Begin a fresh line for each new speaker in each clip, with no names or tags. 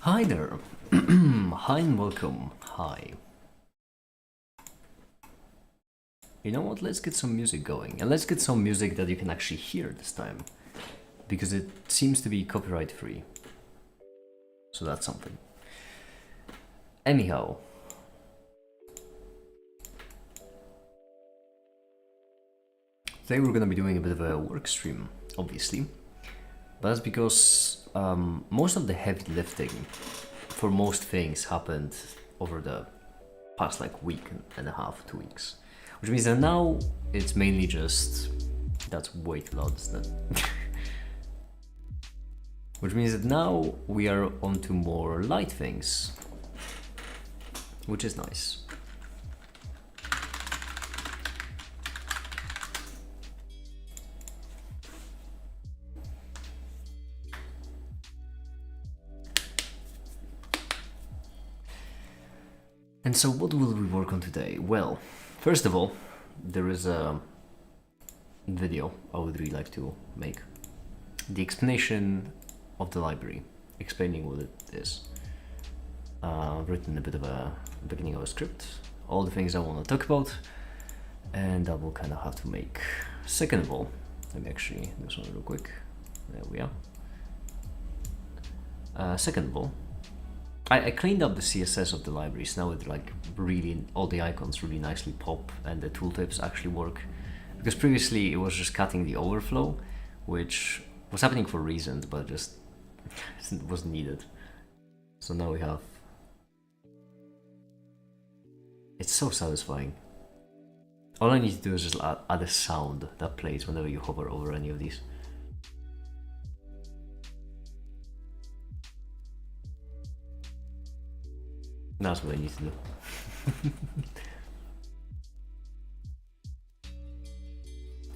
Hi there. Hi and welcome. Hi. You know what? Let's get some music going. And let's get some music that you can actually hear this time. Because it seems to be copyright free. So that's something. Anyhow. Today we're gonna be doing a bit of a work stream, obviously. But that's because most of the heavy lifting for most things happened over the past like week and a half, 2 weeks. Which means that now it's mainly just... That's way too loud, isn't it? Which means that now we are on to more light things. Which is nice. And so what will we work on today? Well, first of all, there is a video I would really like to make. The explanation of the library, explaining what it is. Written a bit of a beginning of a script, all the things I want to talk about, and I will kind of have to make. Second of all, let me actually do this one real quick. There we are. Second of all, I cleaned up the CSS of the libraries. Now it like really, all the icons really nicely pop and the tooltips actually work. Because previously it was just cutting the overflow, which was happening for reasons, but just wasn't needed. So now we have... It's so satisfying. All I need to do is just add a sound that plays whenever you hover over any of these. That's what I need to do.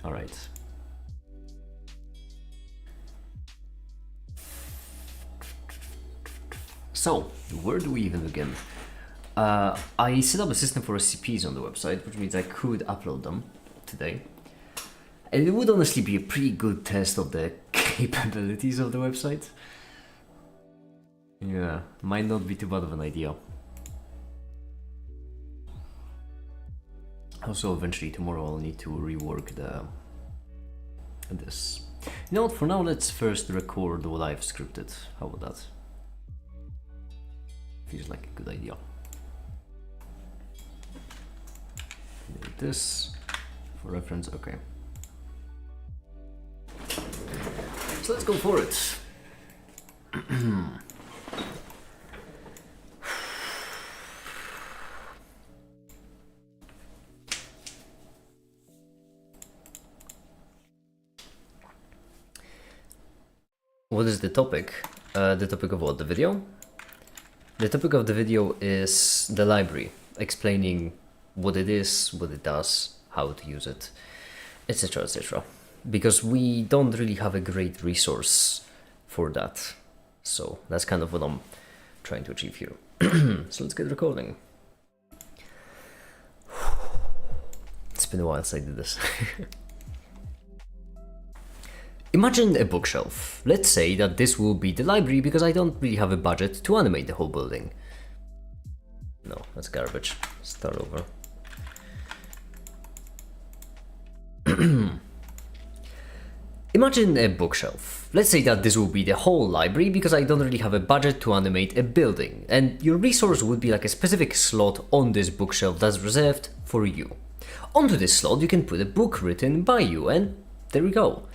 Alright. So, where do we even begin? I set up a system for SCPs on the website, which means I could upload them today. And it would honestly be a pretty good test of the capabilities of the website. Yeah, might not be too bad of an idea. Also, eventually tomorrow I'll need to rework this. You know what, for now let's first record what I've scripted. How about that? Feels like a good idea. Delete this for reference, okay. So let's go for it. What is the topic? The topic of what? The video? The topic of the video is the library, explaining what it is, what it does, how to use it, etc, etc. Because we don't really have a great resource for that. So that's kind of what I'm trying to achieve here. So let's get recording. It's been a while since I did this. Imagine a bookshelf. Let's say that this will be the library because I don't really have a budget to animate the whole building. No, that's garbage. Start over. Imagine a bookshelf. Let's say that this will be the whole library because I don't really have a budget to animate a building. And your resource would be like a specific slot on this bookshelf that's reserved for you. Onto this slot you can put a book written by you, and there we go.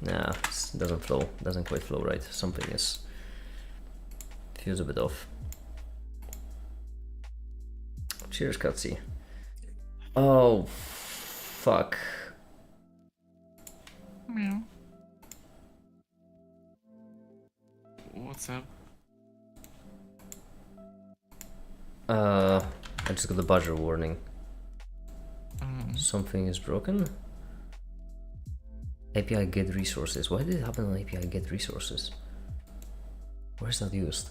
Nah, it doesn't flow. Doesn't quite flow right. Something is... feels a bit off. Cheers, Cutsy. Oh, fuck.
Meow. What's up?
I just got the buzzer warning.
Um,
Something is broken? API get resources. Why did it happen on API get resources? Where's that used?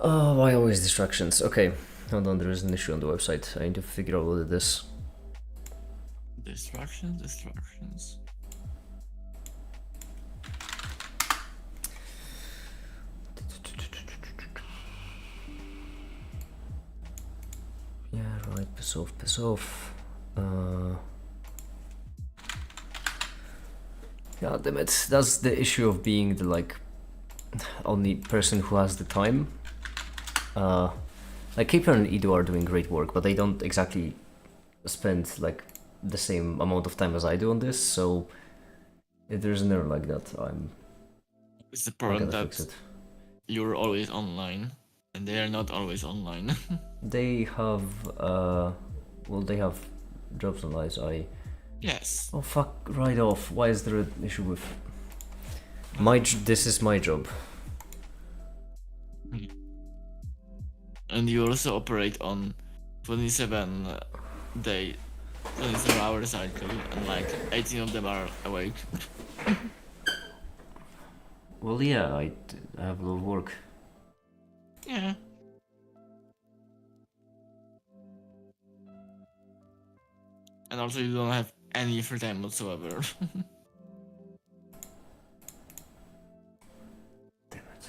Oh, why always distractions? Okay, hold on, there is an issue on the website. I need to figure out what it is.
Distractions.
piss off, piss off. God damn it, that's the issue of being the like only person who has the time. Like Keeper and Edo are doing great work, but they don't exactly spend like the same amount of time as I do on this, so if there's an error like that,
It's the
I
problem
gotta fix
that
it.
you're always online, and they are not always online.
They have, well, they have jobs and lives.
Yes.
Oh fuck! Right off. Why is there an issue with this is my job.
And you also operate on 27 day, 27-hour cycle, and like 18 of them are awake.
Well, yeah, I have a lot of work.
Yeah. And also you don't have any free time whatsoever.
Damn it.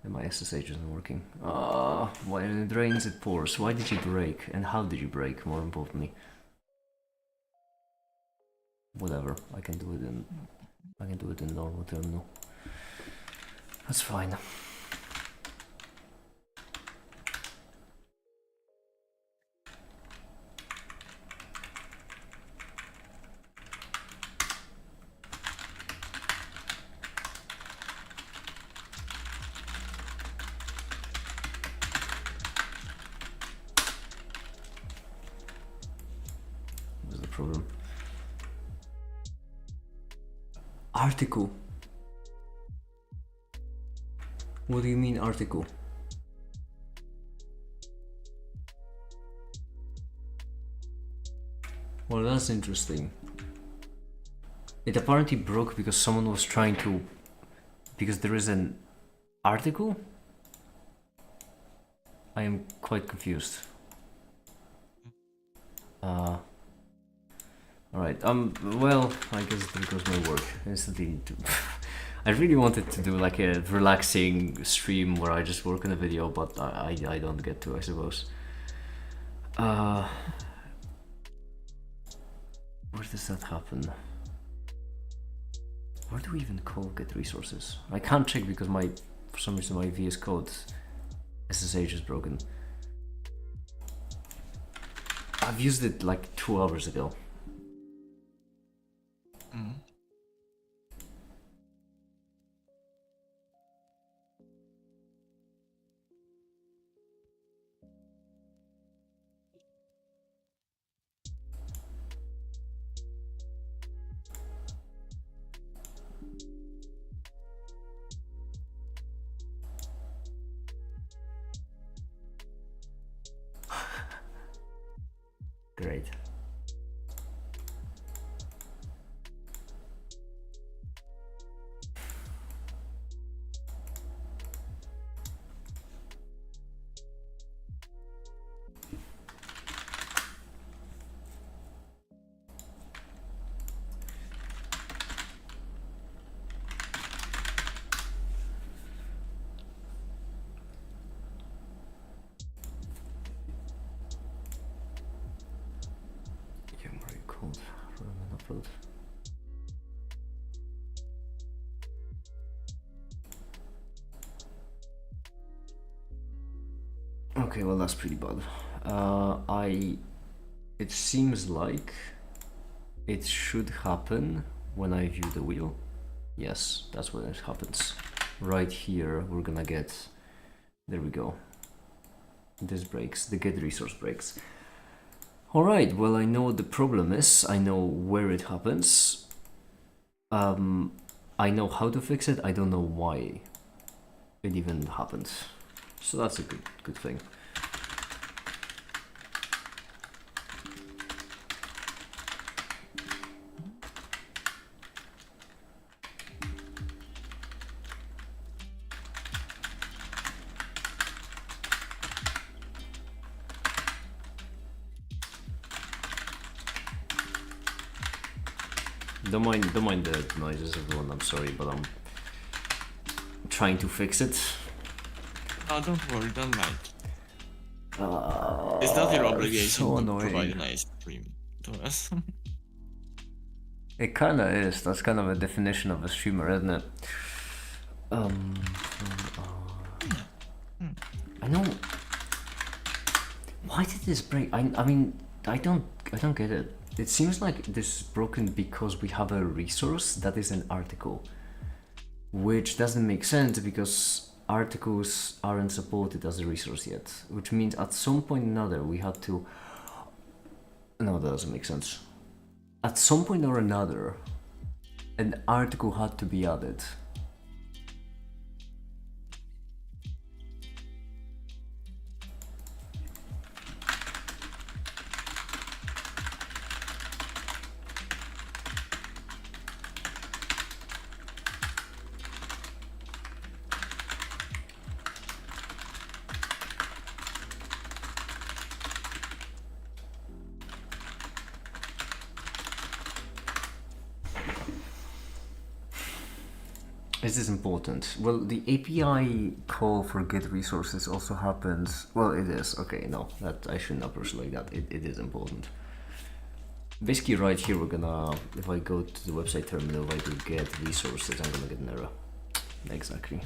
And my SSH isn't working. When it rains, it pours. Why did you break? And how did you break, more importantly? Whatever, I can do it in normal terminal. That's fine. What's the problem? Article. What do you mean article? Well, that's interesting. It apparently broke because someone was trying to... Because there is an article? I am quite confused. Alright, well, I guess there goes my work. Instantly I really wanted to do like a relaxing stream where I just work on a video, but I don't get to, I suppose. Where does that happen? Where do we even call get resources? I can't check because for some reason my VS Code SSH is broken. I've used it like 2 hours ago.
Mm.
Great. Upload. Okay, well that's pretty bad. It seems like it should happen when I view the wheel. Yes, that's when it happens. Right here, we're gonna get, there we go. This breaks, the get resource breaks. Alright, well I know what the problem is, I know where it happens. I know how to fix it, I don't know why it even happened. So that's a good thing. Don't mind the noises, everyone. I'm sorry, but I'm trying to fix it.
Oh, don't worry, don't mind. It's not your obligation
so
to
annoying.
provide a nice stream to us.
It kinda is. That's kind of a definition of a streamer, isn't it? I know. Why did this break? I mean, I don't get it. It seems like this is broken because we have a resource that is an article, which doesn't make sense because articles aren't supported as a resource yet, which means at some point or another we had to. No, that doesn't make sense. At some point or another, an article had to be added. Is this important? Well, the API call for get resources also happens. Well, it is. Okay, no, that I shouldn't approach it like that. It is important. Basically, right here, we're gonna. If I go to the website terminal, if I do get resources, I'm gonna get an error. Exactly.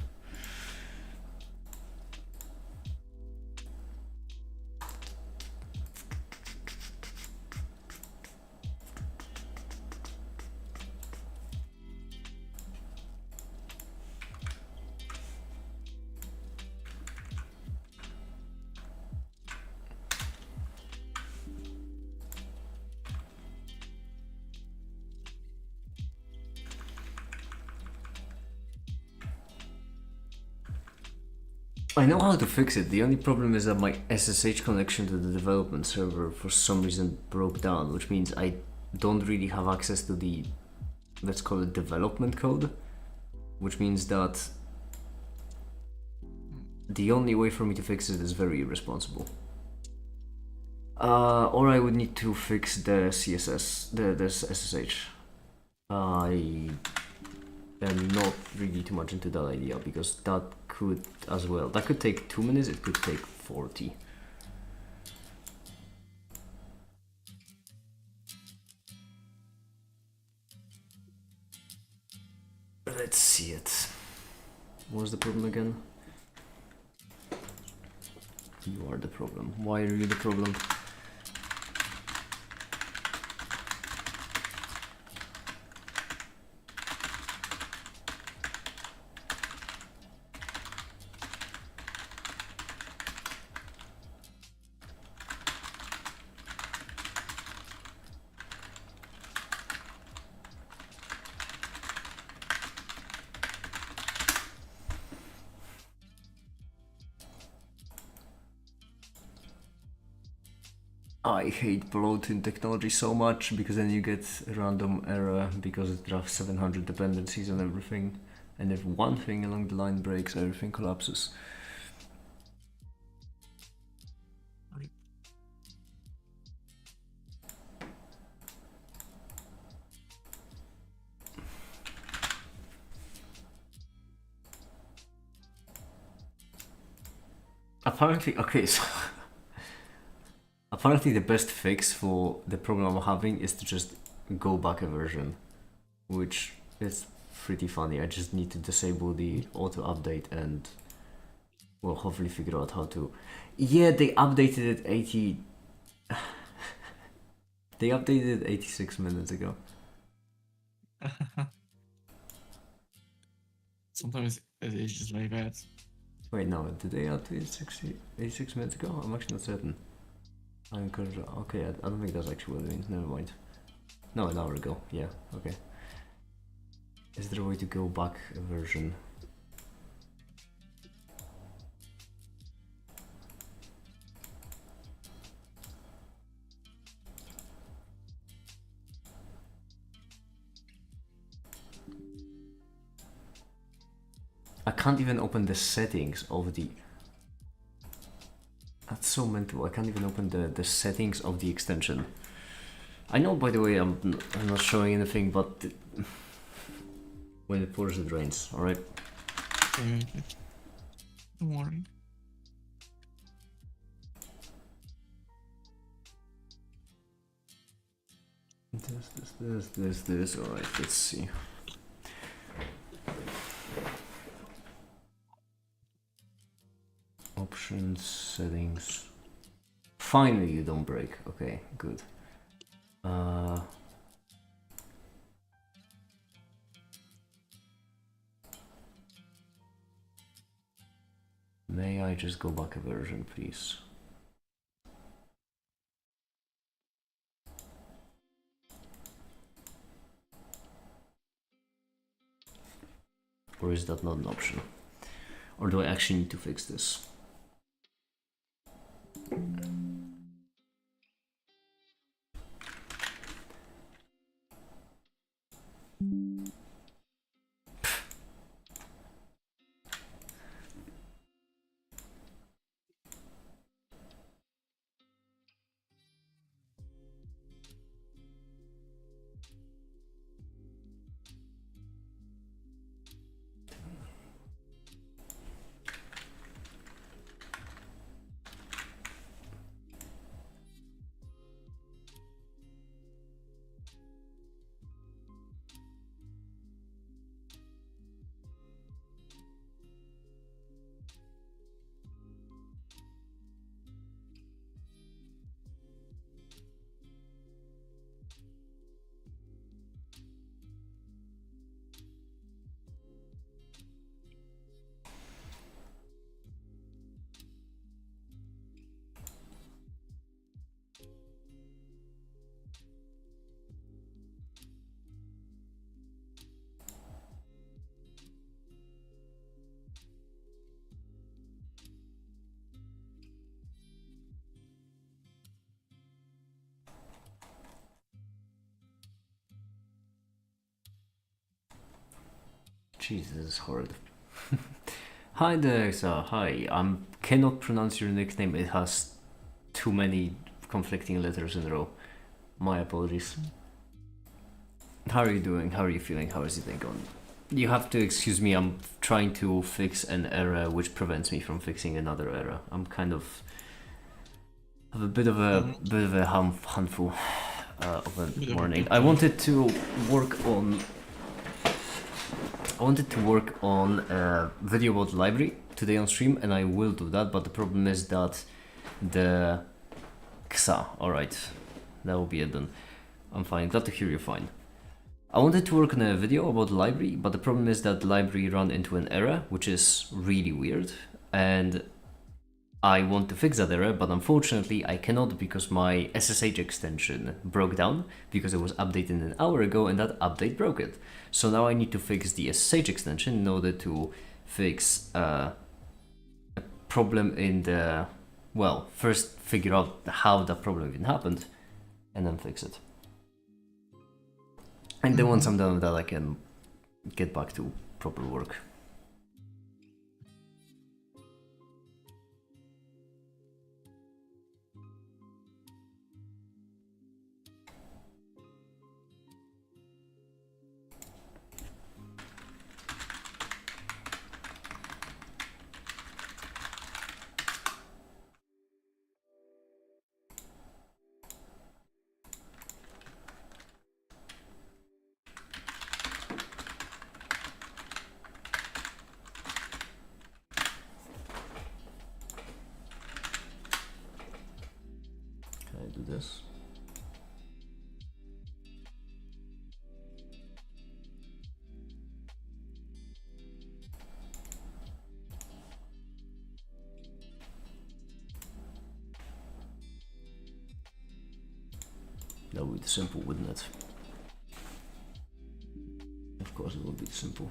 I know how to fix it. The only problem is that my SSH connection to the development server for some reason broke down, which means I don't really have access to the, let's call it, development code, which means that the only way for me to fix it is very irresponsible. Or I would need to fix the CSS, the SSH. I am not really too much into that idea because that could as well. That could take 2 minutes, it could take 40. Let's see it. What was the problem again? You are the problem. Why are you the problem? I hate bloating technology so much because then you get a random error because it drafts 700 dependencies on everything, and if one thing along the line breaks, everything collapses. Apparently, okay, so apparently the best fix for the problem I'm having is to just go back a version, which is pretty funny. I just need to disable the auto update and, well, hopefully figure out how to. Yeah, they updated it 80. They updated it 86 minutes ago.
Sometimes it is just like that.
Wait, no, did they update 86 minutes ago? I'm actually not certain. Okay, I don't think that's actually what it means. Never mind. No, an hour ago. Yeah, okay. Is there a way to go back a version? I can't even open the settings of the. That's so mental. I can't even open the settings of the extension. I know, by the way, I'm not showing anything, but when it pours, it rains. All right.
Don't worry.
This. All right, let's see. Options, settings. Finally, you don't break. Okay, good. May I just go back a version, please? Or is that not an option? Or do I actually need to fix this? Jesus, this is horrid. Hi there, sir. Hi. I cannot pronounce your nickname. It has too many conflicting letters in a row. My apologies. How are you doing? How are you feeling? How is your day going? You have to excuse me. I'm trying to fix an error which prevents me from fixing another error. I'm kind of have a bit of a handful of a morning. I wanted to work on a video about the library today on stream, and I will do that, but the problem is that the Ksa, alright, that will be it then. I'm fine, glad to hear you're fine. I wanted to work on a video about the library, but the problem is that the library ran into an error, which is really weird, and I want to fix that error, but unfortunately I cannot because my SSH extension broke down because it was updated an hour ago and that update broke it. So now I need to fix the SSH extension in order to fix a problem in the... Well, first figure out how that problem even happened and then fix it. And then once I'm done with that I can get back to proper work. This. That would be simple, wouldn't it? Of course it would be simple.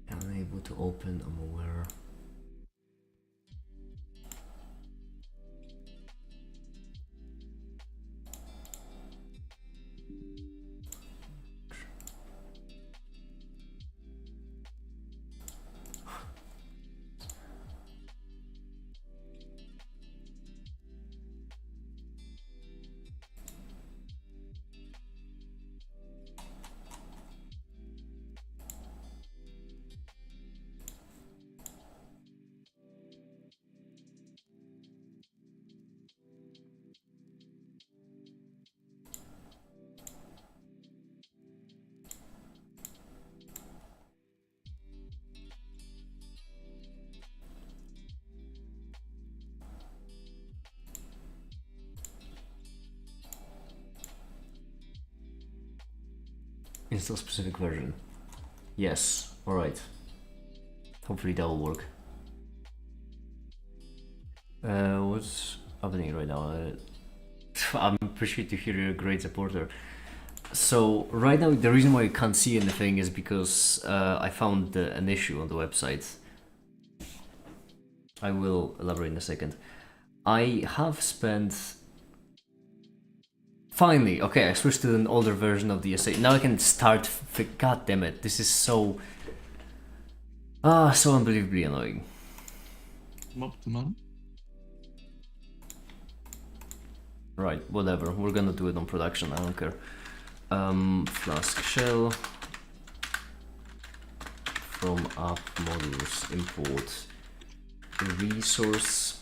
Unable to open, I'm aware. Install specific version. Yes, alright. Hopefully that will work. What's happening right now? I'm appreciated to hear you're a great supporter. So right now the reason why you can't see anything is because I found an issue on the website. I will elaborate in a second. I have spent... Finally, okay, I switched to an older version of the essay. Now I can start... God damn it, this is so... so unbelievably annoying.
Optimum.
Right, whatever, we're gonna do it on production, I don't care. Flask shell from app modules import resource.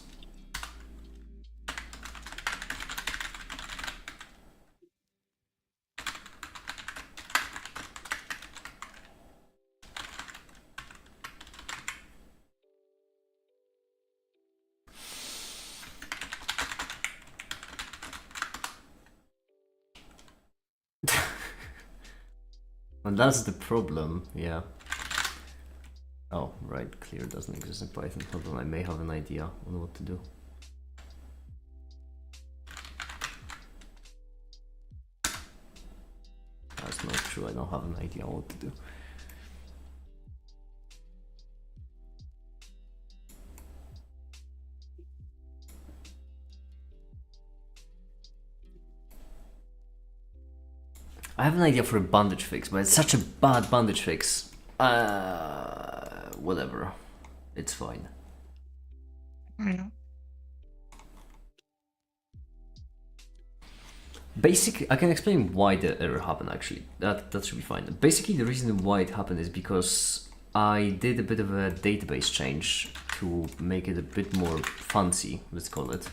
And that's the problem, yeah. Oh, right, clear doesn't exist in Python. Hold on, I may have an idea on what to do. That's not true, I don't have an idea on what to do. I have an idea for a bandage fix, but it's such a bad bandage fix. Whatever. It's fine.
Yeah.
Basically, I can explain why the error happened actually. That should be fine. Basically, the reason why it happened is because I did a bit of a database change to make it a bit more fancy, let's call it.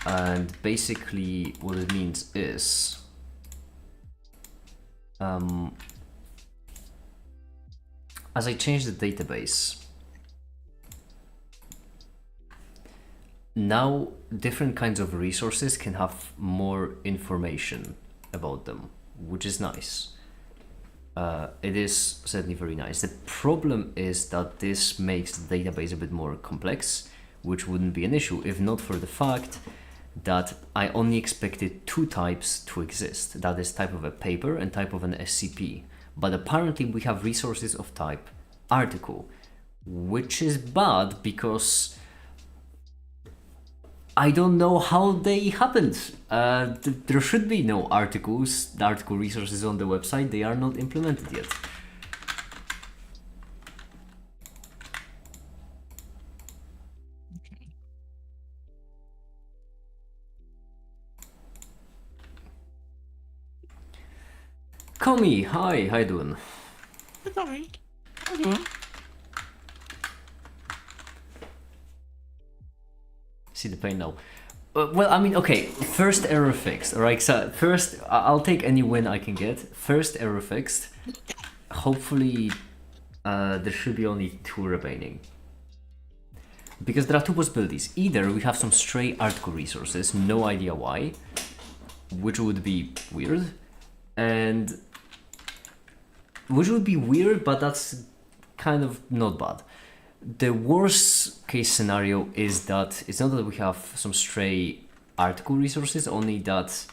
And basically, what it means is... as I change the database, now different kinds of resources can have more information about them, which is nice. It is certainly very nice. The problem is that this makes the database a bit more complex, which wouldn't be an issue if not for the fact that I only expected two types to exist. That is type of a paper and type of an SCP. But apparently we have resources of type article, which is bad because I don't know how they happened. There should be no article resources on the website. They are not implemented yet. Komi, hi, how you doing?
Hey, Tommy. How you doing?
See the pain now. Well, I mean, okay, first error fixed, alright? So first, I'll take any win I can get. First error fixed. Hopefully, there should be only two remaining. Because there are two possibilities. Either we have some stray article resources, no idea why, which would be weird, and which would be weird, but that's kind of not bad. The worst case scenario is that it's not that we have some stray article resources, only that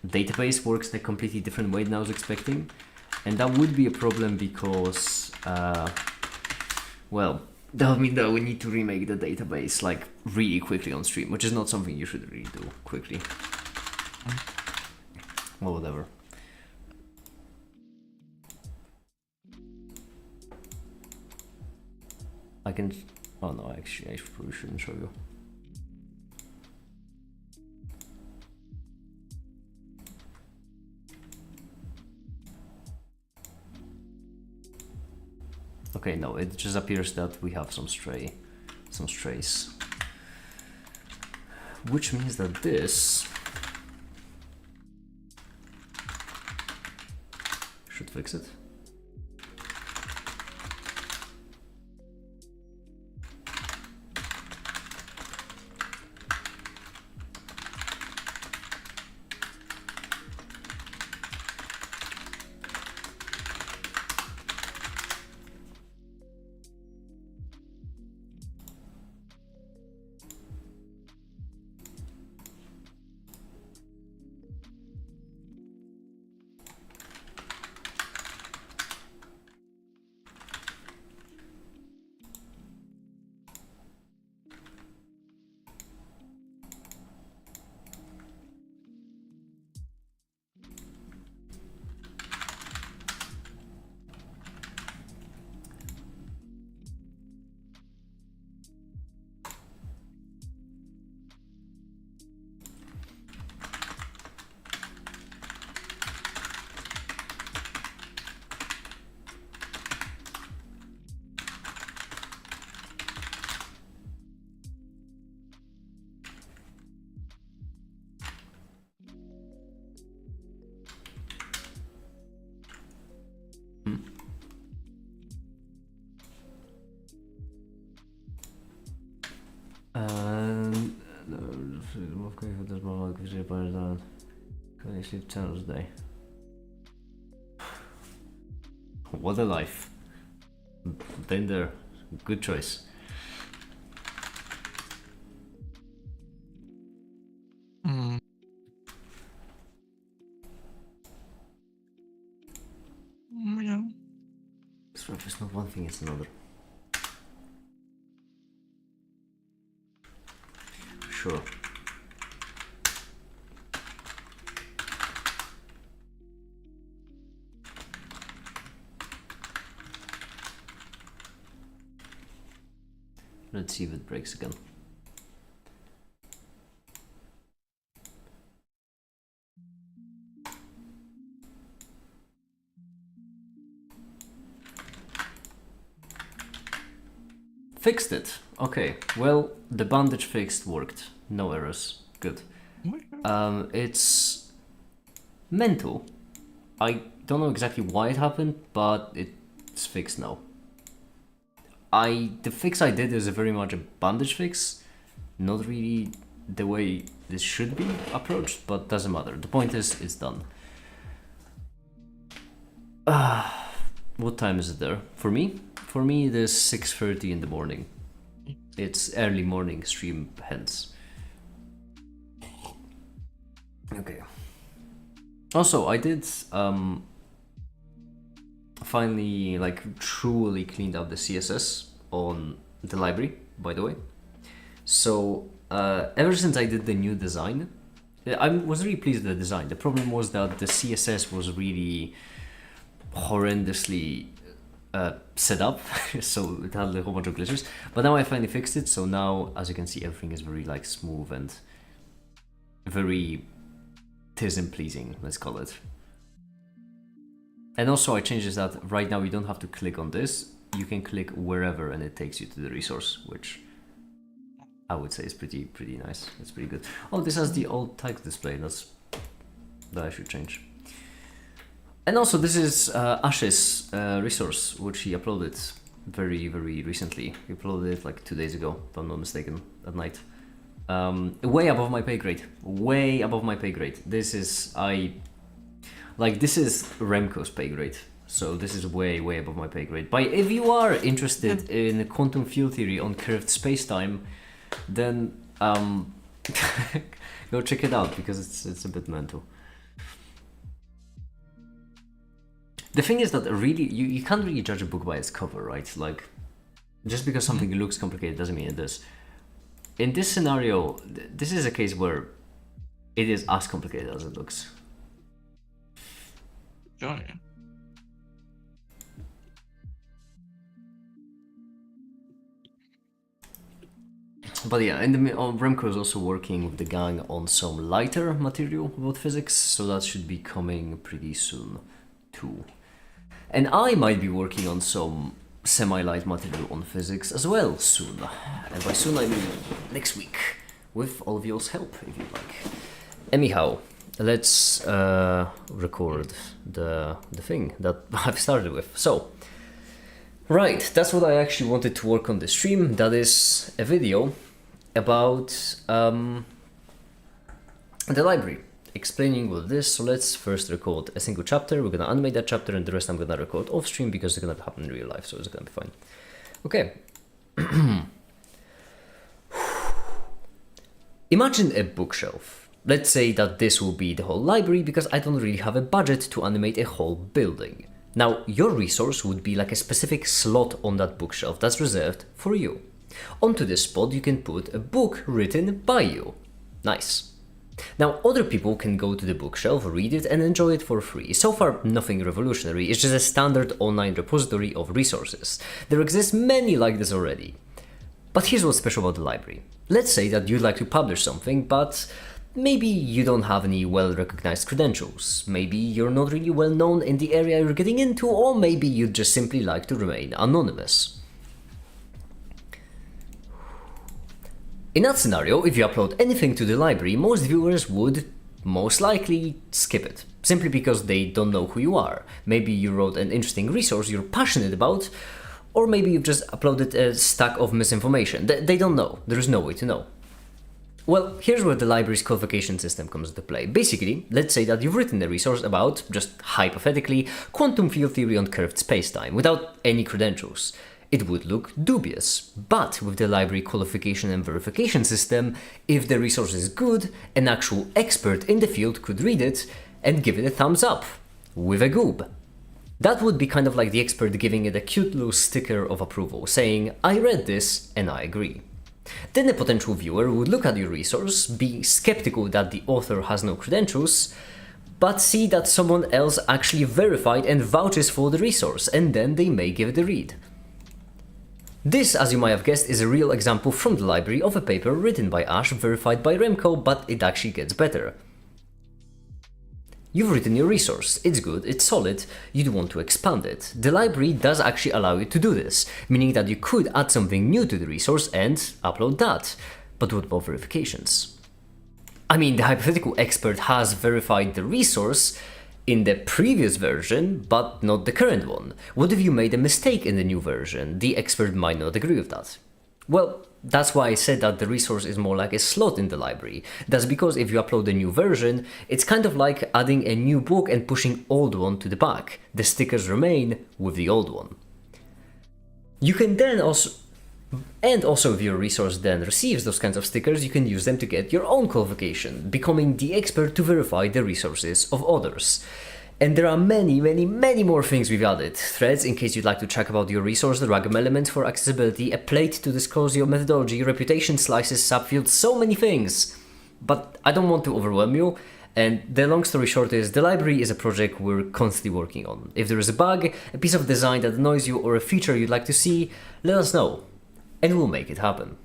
database works in a completely different way than I was expecting, and that would be a problem because, well, that would mean that we need to remake the database like really quickly on stream, which is not something you should really do quickly. Well, whatever. I can... oh no, actually I probably shouldn't show you. Okay, no, it just appears that we have some strays. Which means that this should fix it. Can I sleep 10 hours a day? What a life. Been there. Good choice.
Mm. Yeah.
It's not one thing, it's another. Sure. Let's see if it breaks again. Fixed it. Okay. Well, the bandage fixed worked. No errors. Good. It's mental. I don't know exactly why it happened, but it's fixed now. The fix I did is very much a bandage fix, not really the way this should be approached, but doesn't matter. The point is, it's done. What time is it there? For me? For me, it is 6:30 in the morning. It's early morning stream, hence. Okay. Also, I did finally truly cleaned up the CSS on the library, by the way. So ever since I did the new design, I was really pleased with the design. The problem was that the CSS was really horrendously set up, so it had a whole bunch of glitches. But now I finally fixed it, so now, as you can see, everything is very smooth and very tism pleasing, let's call it. And also I changed this that right now you don't have to click on this, you can click wherever and it takes you to the resource, which I would say is pretty nice. It's pretty good. Oh, this has the old text display. That I should change. And also this is Ash's resource, which he uploaded very recently. He uploaded it like 2 days ago, if I'm not mistaken, at night. Way above my pay grade. Way above my pay grade. This is this is Remco's pay grade. So this is way above my pay grade. But if you are interested in quantum field theory on curved spacetime, then go check it out, because it's a bit mental. The thing is that really you can't really judge a book by its cover, right? Like, just because something looks complicated doesn't mean it is. In this scenario, this is a case where it is as complicated as it looks.
Sure, yeah.
But yeah, Remco is also working with the gang on some lighter material about physics, so that should be coming pretty soon too. And I might be working on some semi-light material on physics as well soon. And by soon I mean next week, with all of yours help, if you like. Anyhow, let's record the thing that I've started with. So, right, that's what I actually wanted to work on this stream. That is a video about the library, explaining what it is. So let's first record a single chapter. We're gonna animate that chapter, and the rest I'm gonna record off stream because it's gonna happen in real life, so it's gonna be fine. Okay. Imagine a bookshelf. Let's say that this will be the whole library, because I don't really have a budget to animate a whole building. Now, your resource would be like a specific slot on that bookshelf that's reserved for you. Onto this spot you can put a book written by you. Nice. Now, other people can go to the bookshelf, read it, and enjoy it for free. So far, nothing revolutionary, it's just a standard online repository of resources. There exist many like this already. But here's what's special about the library. Let's say that you'd like to publish something, but maybe you don't have any well-recognized credentials. Maybe you're not really well known in the area you're getting into, or maybe you'd just simply like to remain anonymous. In that scenario, if you upload anything to the library, most viewers would most likely skip it, simply because they don't know who you are. Maybe you wrote an interesting resource you're passionate about, or maybe you've just uploaded a stack of misinformation. They don't know. There is no way to know. Well, here's where the library's qualification system comes into play. Basically, let's say that you've written a resource about, just hypothetically, quantum field theory on curved spacetime without any credentials. It would look dubious. But with the library qualification and verification system, if the resource is good, an actual expert in the field could read it and give it a thumbs up with a goob. That would be kind of like the expert giving it a cute little sticker of approval, saying, I read this and I agree. Then a potential viewer would look at your resource, be skeptical that the author has no credentials, but see that someone else actually verified and vouches for the resource, and then they may give it a read. This, as you might have guessed, is a real example from the library of a paper written by Ash, verified by Remco, but it actually gets better. You've written your resource, it's good, it's solid, you'd want to expand it. The library does actually allow you to do this, meaning that you could add something new to the resource and upload that. But what about verifications? I mean, the hypothetical expert has verified the resource in the previous version, but not the current one. What if you made a mistake in the new version? The expert might not agree with that. Well, that's why I said that the resource is more like a slot in the library. That's because if you upload a new version, it's kind of like adding a new book and pushing old one to the back. The stickers remain with the old one. You can then also, and also if your resource then receives those kinds of stickers, you can use them to get your own qualification, becoming the expert to verify the resources of others. And there are many more things we've added. Threads in case you'd like to check about your resource, the random element for accessibility, a plate to disclose your methodology, reputation slices, subfields, so many things. But I don't want to overwhelm you, and the long story short is the library is a project we're constantly working on. If there is a bug, a piece of design that annoys you, or a feature you'd like to see, let us know, and we'll make it happen.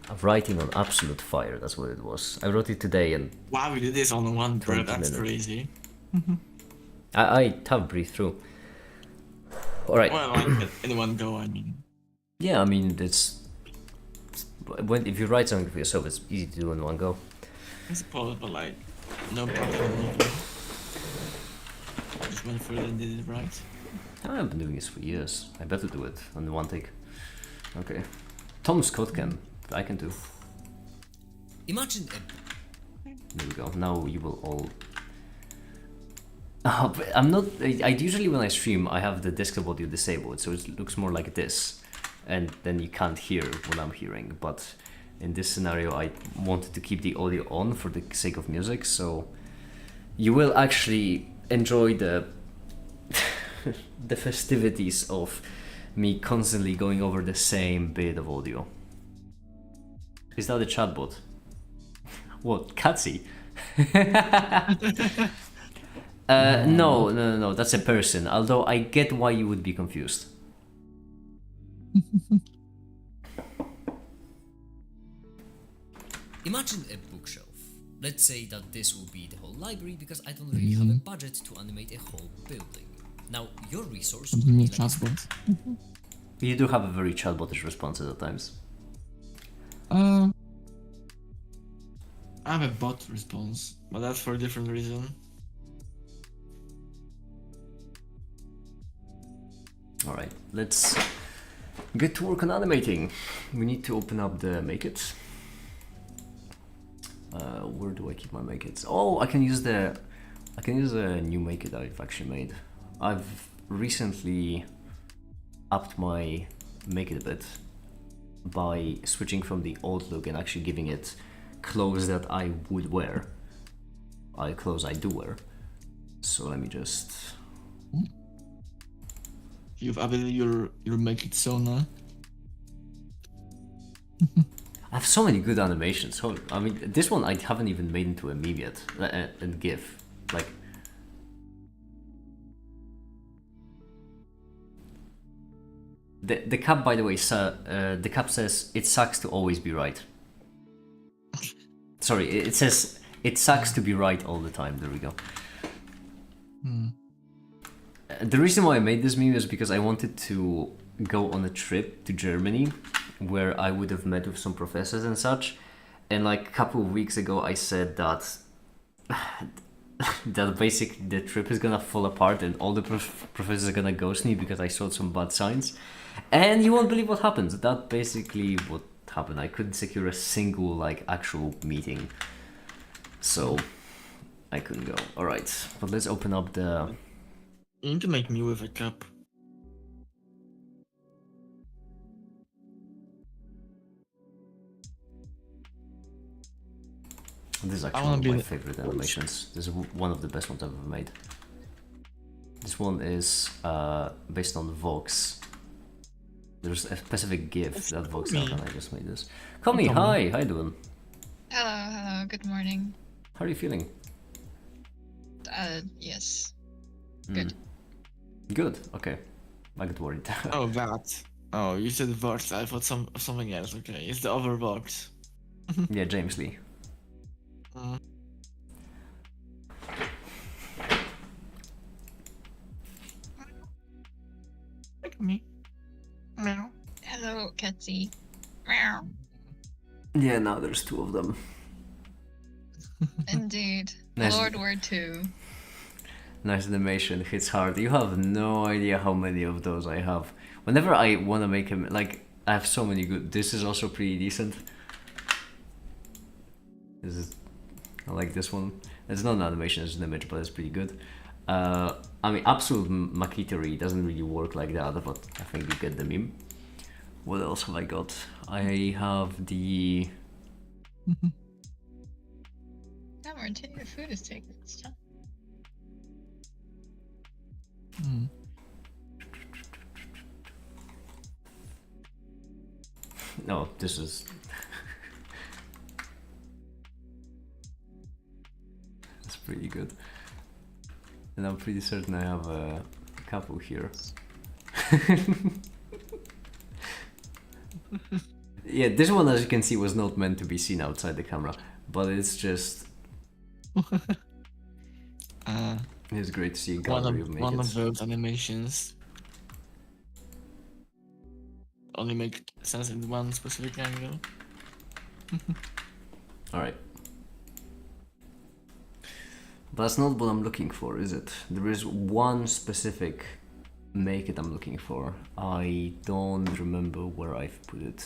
I'm writing on absolute fire, that's what it was. I wrote it today and...
Wow, we did this on one breath, that's
minutes.
crazy.
I have breathed through. Alright.
Well, like, in one go, I mean.
Yeah, I mean, if you write something for yourself, it's easy to do in one go.
I suppose, but like, no problem. I just went through it and did it right.
I've been doing this for years. I better do it on the one take. Okay. Tom Scott can. I can do.
Imagine
There we go. Now you will all... but I'm not... I usually when I stream, I have the desktop audio disabled, so it looks more like this. And then you can't hear what I'm hearing. But in this scenario, I wanted to keep the audio on for the sake of music, so you will actually enjoy the the festivities of me constantly going over the same bit of audio. Is that a chatbot? What, Katsi? No, that's a person, although I get why you would be confused.
Imagine a bookshelf. Let's say that this will be the whole library because I don't really have a budget to animate a whole building. Now, your resource would be like
Chatbot.
You do have a very chatbotish responses at times.
I have a bot response, but that's for a different reason.
Alright, let's get to work on animating. We need to open up the make it. Where do I keep my make it? Oh, I can use a new make it I've actually made. I've recently upped my make it a bit by switching from the old look and actually giving it clothes that I would wear. Clothes I do wear. So let me just...
You've updated your make it so now.
I have so many good animations. I mean, this one I haven't even made into a meme yet, and GIF. Like, the cap, by the way, the cap says it sucks to always be right. Sorry, it says it sucks to be right all the time. There we go. The reason why I made this meme is because I wanted to go on a trip to Germany where I would have met with some professors and such, and like a couple of weeks ago I said that the trip is gonna fall apart and all the professors are gonna ghost me because I showed some bad signs, and you won't believe what happens. That basically what happen. I couldn't secure a single like actual meeting, so I couldn't go. All right, but let's open up the.
You need to make me with a cup.
This is
I
actually
wanna
one of
be
my
the-
favorite animations. This is one of the best ones I've ever made. This one is based on Vox. There's a specific GIF
It's
that Vox
Tommy.
have, and I just made this. Tommy,
Tommy.
hi, how you doing?
Hello, good morning.
How are you feeling?
Yes. Good.
Good. Okay, I get worried.
Oh, that. Oh, you said Vox. I thought something else. Okay, it's the other Vox.
Yeah, James Lee.
Mm. Look at me. Meow.
Hello, Ketsy. Meow.
Yeah, now there's two of them.
Indeed.
Nice.
Lord Word 2.
Nice animation, hits hard. You have no idea how many of those I have. Whenever I want to make him, like, I have so many good. This is also pretty decent. This is, I like this one. It's not an animation, it's an image, but it's pretty good. I mean, absolute Makitari doesn't really work like that, but I think you get the meme. What else have I got? I have the.
Yeah, Martin, your food is taking its time.
Mm.
No, this is. That's pretty good. And I'm pretty certain I have a couple here. Yeah, this one, as you can see, was not meant to be seen outside the camera, but it's just. It's great to see a gallery of
One of
makers.
those animations only make sense in one specific angle.
Alright. But that's not what I'm looking for, is it? There is one specific make it I'm looking for. I don't remember where I've put it.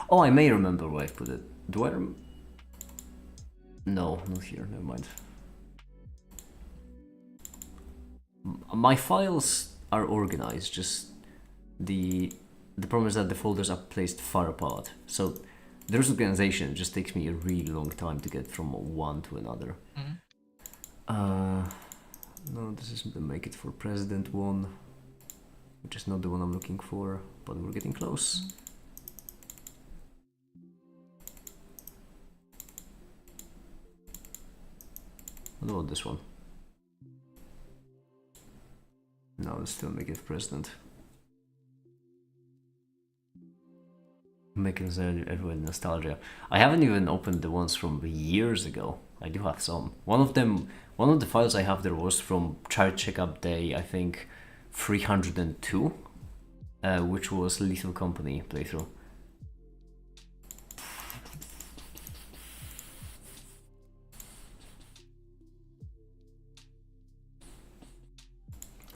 Oh, I may remember where I've put it. Do I No, not here, never mind. My files are organized, just the problem is that the folders are placed far apart. So there's organization, it just takes me a really long time to get from one to another. No, this isn't the make it for president one, which is not the one I'm looking for, but we're getting close. What about this one? No, let's still make it president. Making everyone nostalgia. I haven't even opened the ones from years ago. I do have some. One of the files I have there was from Checkup Day, I think 302, which was Lethal Company playthrough.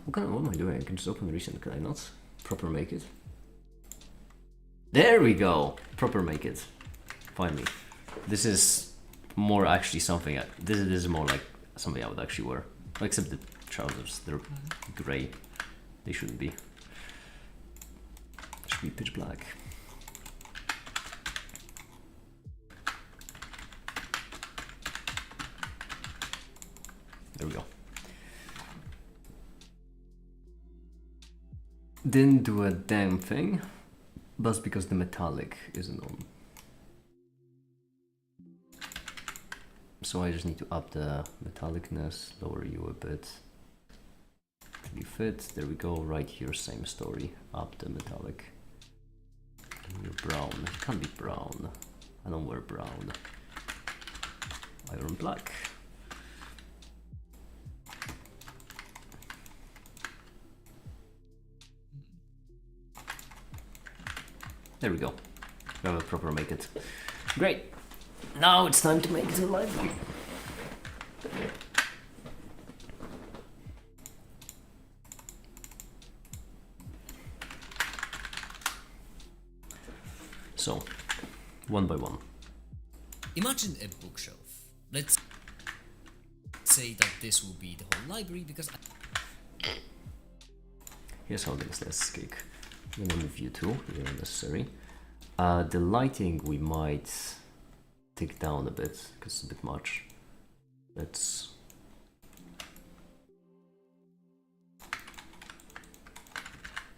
What am I doing? I can just open recent, can I not? Proper make it. There we go! Proper make it. Finally. This is more actually something, this is more like something I would actually wear. Except the trousers, they're grey. They shouldn't be. Should be pitch black. There we go. Didn't do a damn thing, but it's because the metallic isn't on. So I just need to up the metallicness, lower you a bit. You fit, there we go, right here, same story. Up the metallic. And you're brown, it can't be brown. I don't wear brown. Iron black. There we go. We have a proper make it. Great. Now it's time to make it a library. So, one by one.
Imagine a bookshelf. Let's say that this will be the whole library because
Here's how things let's kick. I'm gonna move you two, you're unnecessary. The lighting we might take down a bit because it's a bit much. Let's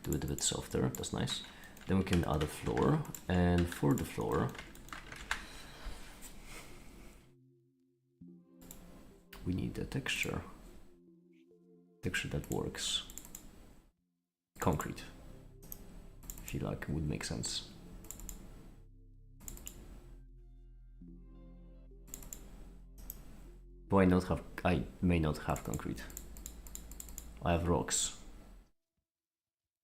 do it a bit softer, that's nice. Then we can add a floor, and for the floor we need a texture that works. Concrete, I feel like it would make sense. Why not have, I may not have concrete. I have rocks.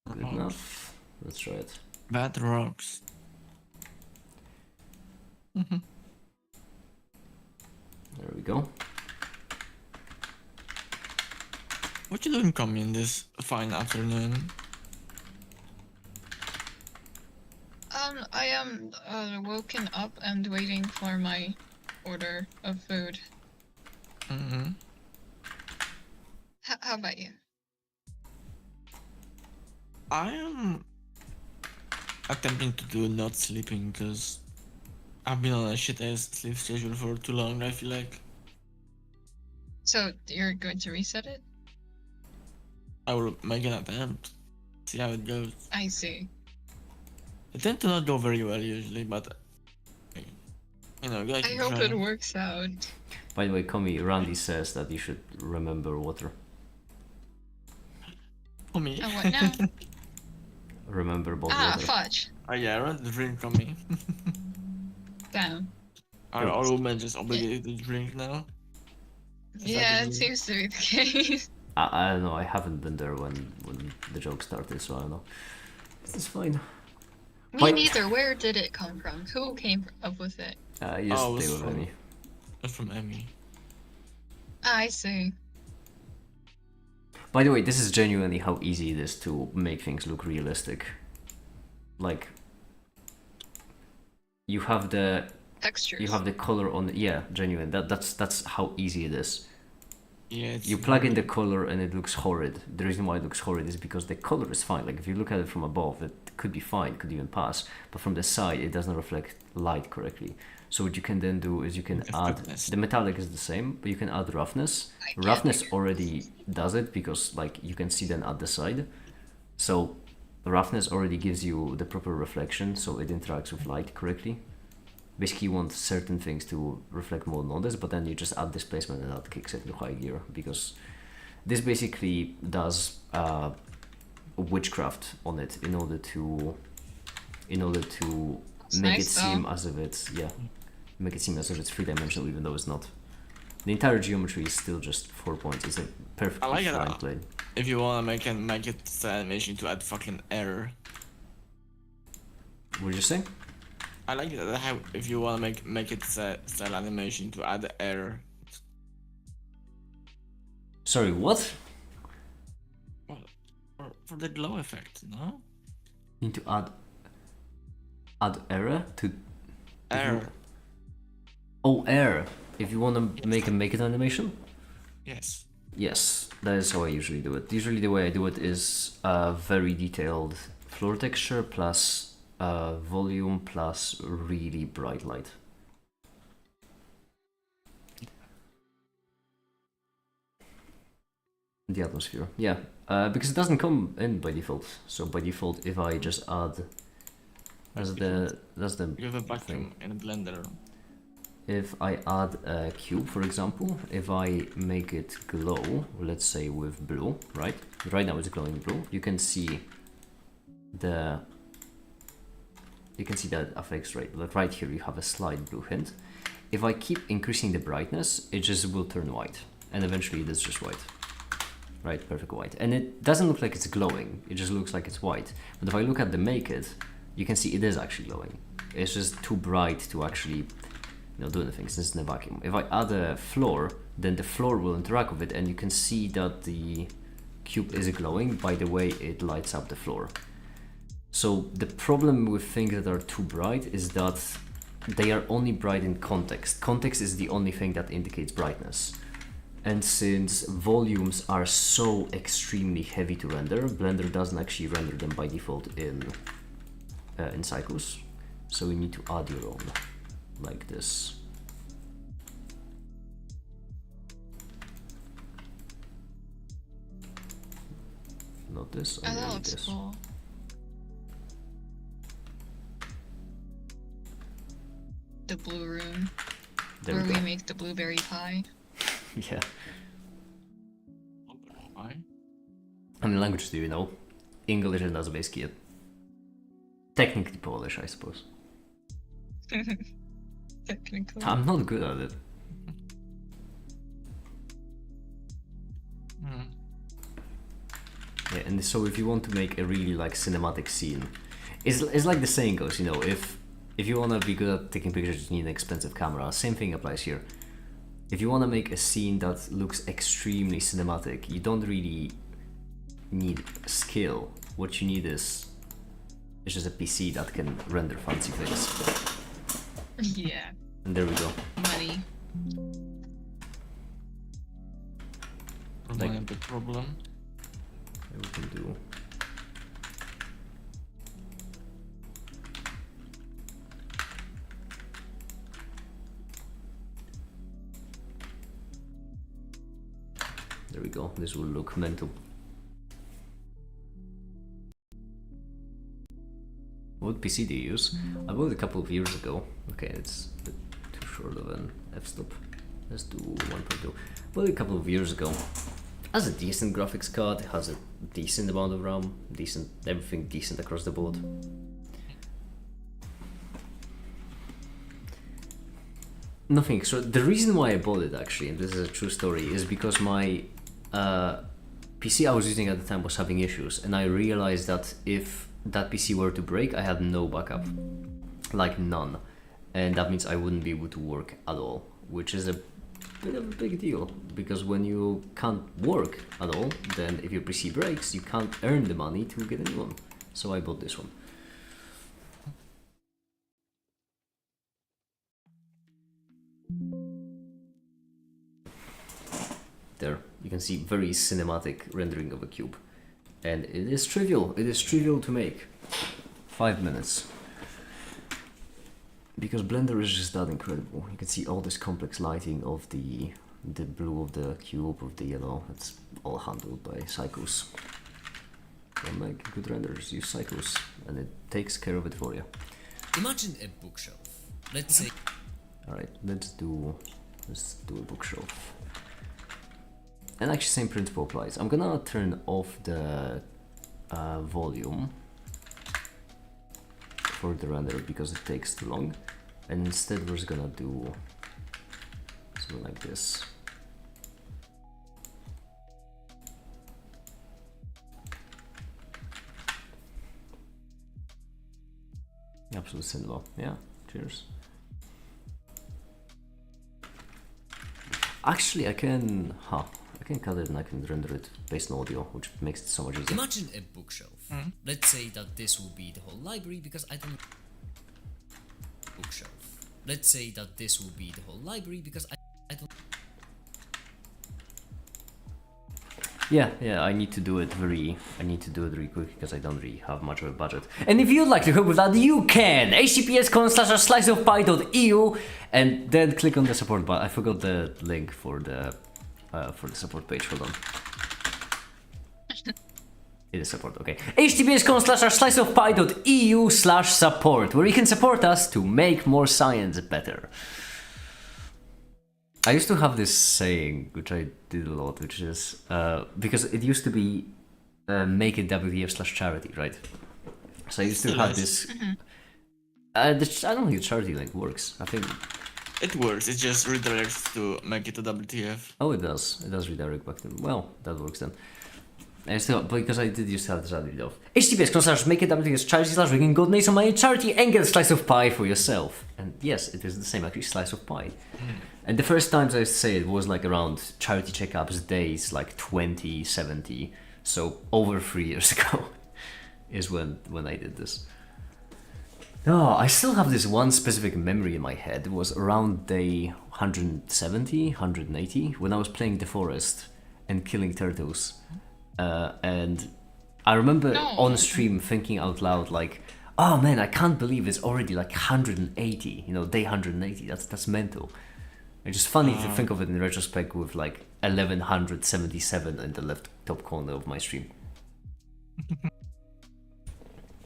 Good enough. Let's try it.
Bad rocks.
There we go.
What you doing, coming this fine afternoon?
I am woken up and waiting for my order of food.
Mm-hmm.
How about you?
I am attempting to do not sleeping because I've been on a shit ass sleep schedule for too long, I feel like.
So you're going to reset it?
I will make an attempt. See how it goes.
I see.
It tend to not go very well usually, but you know, guys.
I hope it works out.
By the way, Komi, Randy says that you should remember water.
For me.
Oh, what now?
Remember about
Ah,
water.
fudge.
Oh yeah, I want the drink from me.
Damn.
Are all women just obligated to drink now?
Yeah,
the
it seems to be the case.
I don't know, I haven't been there when the joke started, so I don't know. It's fine.
Me
Why-
neither. Where did it come from? Who came up with it?
You
Oh,
stay
it's
with
from-
me.
That's from Emmy.
Ah, I see.
By the way, this is genuinely how easy it is to make things look realistic. Like, you have the
Textures.
color on, yeah, genuine. That's how easy it is.
Yeah, it's
You plug in the color and it looks horrid. The reason why it looks horrid is because the color is fine. Like if you look at it from above, it could be fine, could even pass. But from the side, it doesn't reflect light correctly. So what you can then do is you can add,
Roughness.
the metallic is the same, but you can add roughness.
I can't
Roughness
hear.
already does it because like you can see then at the side. So roughness already gives you the proper reflection, so it interacts with light correctly. Basically, you want certain things to reflect more than others, but then you just add displacement and that kicks it into high gear because this basically does witchcraft on it in order to
It's
make
nice,
it seem
though.
as if it's make it seem as if it's three-dimensional, even though it's not. The entire geometry is still just 4 points. It's a perfectly
I like it.
fine plane.
If you wanna make it style animation to add fucking error.
What did you say?
I like that how if you wanna make it style animation to add error.
Sorry, what?
For the glow effect, no?
Need to add error to
Error.
oh air. If you want to make an animation.
Yes.
Yes, that is how I usually do it. Usually the way I do it is very detailed floor texture plus volume plus really bright light. The atmosphere, yeah, because it doesn't come in by default. So by default, if I just add, that's the
You have a vacuum in a blender.
If I add a cube, for example, if I make it glow, let's say with blue, right? Right now it's glowing blue. You can see that affects right. Like right here, you have a slight blue hint. If I keep increasing the brightness, it just will turn white, and eventually it is just white. Right, perfect white, and it doesn't look like it's glowing. It just looks like it's white. But if I look at the make it, you can see it is actually glowing. It's just too bright to actually do anything since it's in a vacuum. If I add a floor, then the floor will interact with it, and you can see that the cube is glowing by the way it lights up the floor. So the problem with things that are too bright is that they are only bright in context. Context is the only thing that indicates brightness. And since volumes are so extremely heavy to render, Blender doesn't actually render them by default in Cycles. So we need to add your own, like this. Not this,
Oh, that
only
looks
this.
cool. The blue room,
There
where
we
we
go.
make the blueberry pie.
Yeah.
Why?
How many languages do you know? English and Uzbeki. Technically Polish, I suppose.
Technically.
I'm not good at it.
Hmm.
Yeah, and so if you want to make a really like cinematic scene, it's like the saying goes, you know, if you want to be good at taking pictures, you need an expensive camera. Same thing applies here. If you want to make a scene that looks extremely cinematic, you don't really need skill. What you need is just a PC that can render fancy things.
Yeah,
And there we go.
money.
Problem, the problem.
We can do. There we go. This will look mental. What PC do you use? I bought it a couple of years ago. Okay, it's a bit too short of an f-stop. Let's do 1.2. Bought it a couple of years ago. Has a decent graphics card, it has a decent amount of RAM, decent, everything decent across the board. Nothing extra. The reason why I bought it actually, and this is a true story, is because my PC I was using at the time was having issues, and I realized that if that PC were to break, I had no backup, like none, and that means I wouldn't be able to work at all, which is a bit of a big deal, because when you can't work at all, then if your PC breaks, you can't earn the money to get a new one. So I bought this one. There, you can see very cinematic rendering of a cube. And it is trivial to make. 5 minutes. Because Blender is just that incredible. You can see all this complex lighting of the blue of the cube, of the yellow. It's all handled by Cycles. To make good renders, use Cycles, and it takes care of it for you.
Imagine a bookshelf. Let's say
Alright, let's do a bookshelf. And actually same principle applies. I'm gonna turn off the volume for the render because it takes too long, and instead we're just gonna do something like this. Absolute cinema, yeah, cheers. Actually I can cut it and I can render it based on audio, which makes it so much easier.
imagine a bookshelf. Let's say that this will be the whole library because I don't bookshelf. Let's say that this will be the whole library because I don't
Yeah, I need to do it very quick because I don't really have much of a budget. And if you'd like to help with that, you can! https://sliceofpie.eu and then click on the support button. I forgot the link for the support page, hold on. It is support, okay. https://sliceofpie.eu/support, where you can support us to make more science better. I used to have this saying, which I did a lot, which is, because it used to be make it WTF/charity, right? So I used to have this, I don't think the charity link works, I think,
It works, it just redirects to make it a WTF.
oh it does redirect back to, well, that works then. I still, because I did used to have this other video. https://make it WTF/charity/ where you can go donate some money to charity and get a slice of pie for yourself. And yes, it is the same, actually, slice of pie. And the first times I used to say it was like around charity checkups days, like 2070, so over 3 years ago is when I did this. No, I still have this one specific memory in my head. It was around day 170, 180, when I was playing the forest and killing turtles. And I remember
No.
on stream thinking out loud, like, oh man, I can't believe it's already like 180, day 180. That's mental. It's just funny to think of it in retrospect with like 1177 in the left top corner of my stream.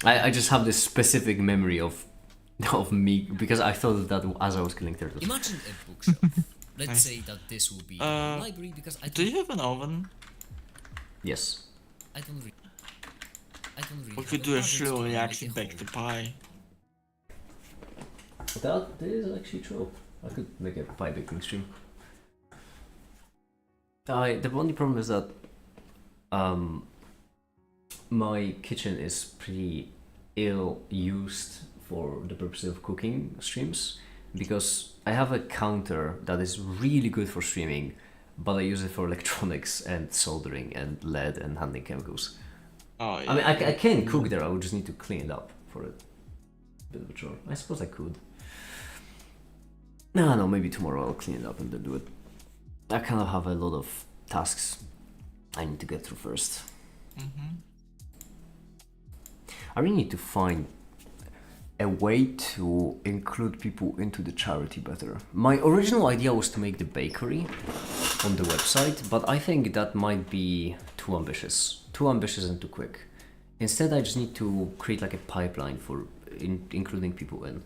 I just have this specific memory of me because I thought of that as I was killing turtles.
Imagine a bookshelf. Let's say that this will be the library because I
Do
don't,
you have an oven?
Yes.
I don't really.
We
have
could do a
budget
show
to
and
make
actually
a
bake
whole-
the pie.
That is actually true. I could make a pie baking stream. The only problem is that my kitchen is pretty ill used for the purposes of cooking streams because I have a counter that is really good for streaming, but I use it for electronics and soldering and lead and handling chemicals.
Oh yeah.
I mean, I can cook there. I would just need to clean it up for a bit of a chore. I suppose I could. No, maybe tomorrow I'll clean it up and then do it. I kind of have a lot of tasks I need to get through first. I really need to find a way to include people into the charity better. My original idea was to make the bakery on the website, but I think that might be too ambitious and too quick. Instead, I just need to create like a pipeline for including people in.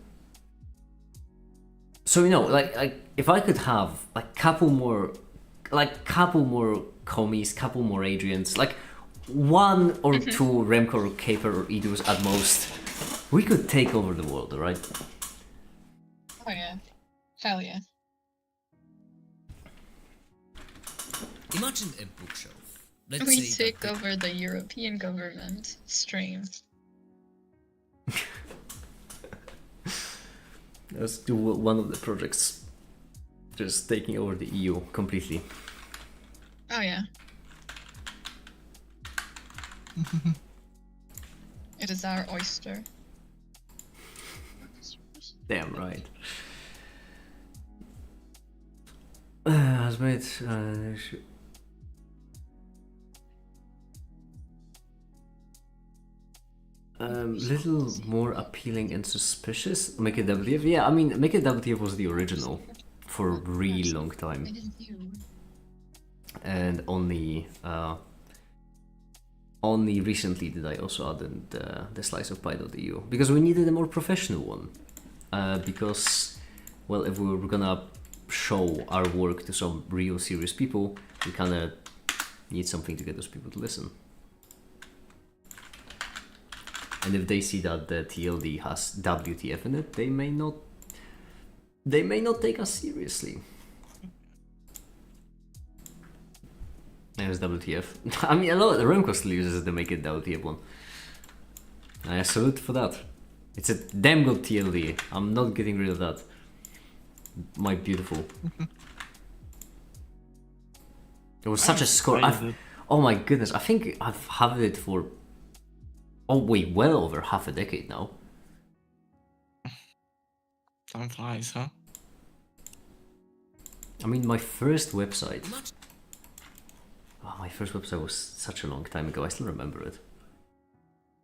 So like if I could have like couple more commies, couple more Adrians, like one or two Remco or Caper or Idus at most, we could take over the world, alright?
Oh yeah. Hell yeah.
Imagine a bookshelf. Let's
We
say
take
that
over the European government stream.
Let's do one of the projects, just taking over the EU completely.
Oh yeah. It is our oyster.
Damn right. Has made little more appealing and suspicious. Make it WTF? Yeah, I mean, Make it WTF was the original for a really long time, and only recently did I also add in the slice of pie.eu because we needed a more professional one. Because, well, if we were gonna show our work to some real serious people, we kind of need something to get those people to listen. And if they see that the TLD has WTF in it, they may not take us seriously. There's WTF. I mean, a lot of the Remco still uses the Make It WTF one. I salute for that. It's a damn good TLD. I'm not getting rid of that. My beautiful. It was such a score. Oh my goodness, I think I've had it for well over half a decade now.
Time flies, huh?
I mean, my first website. My first website was such a long time ago. I still remember it.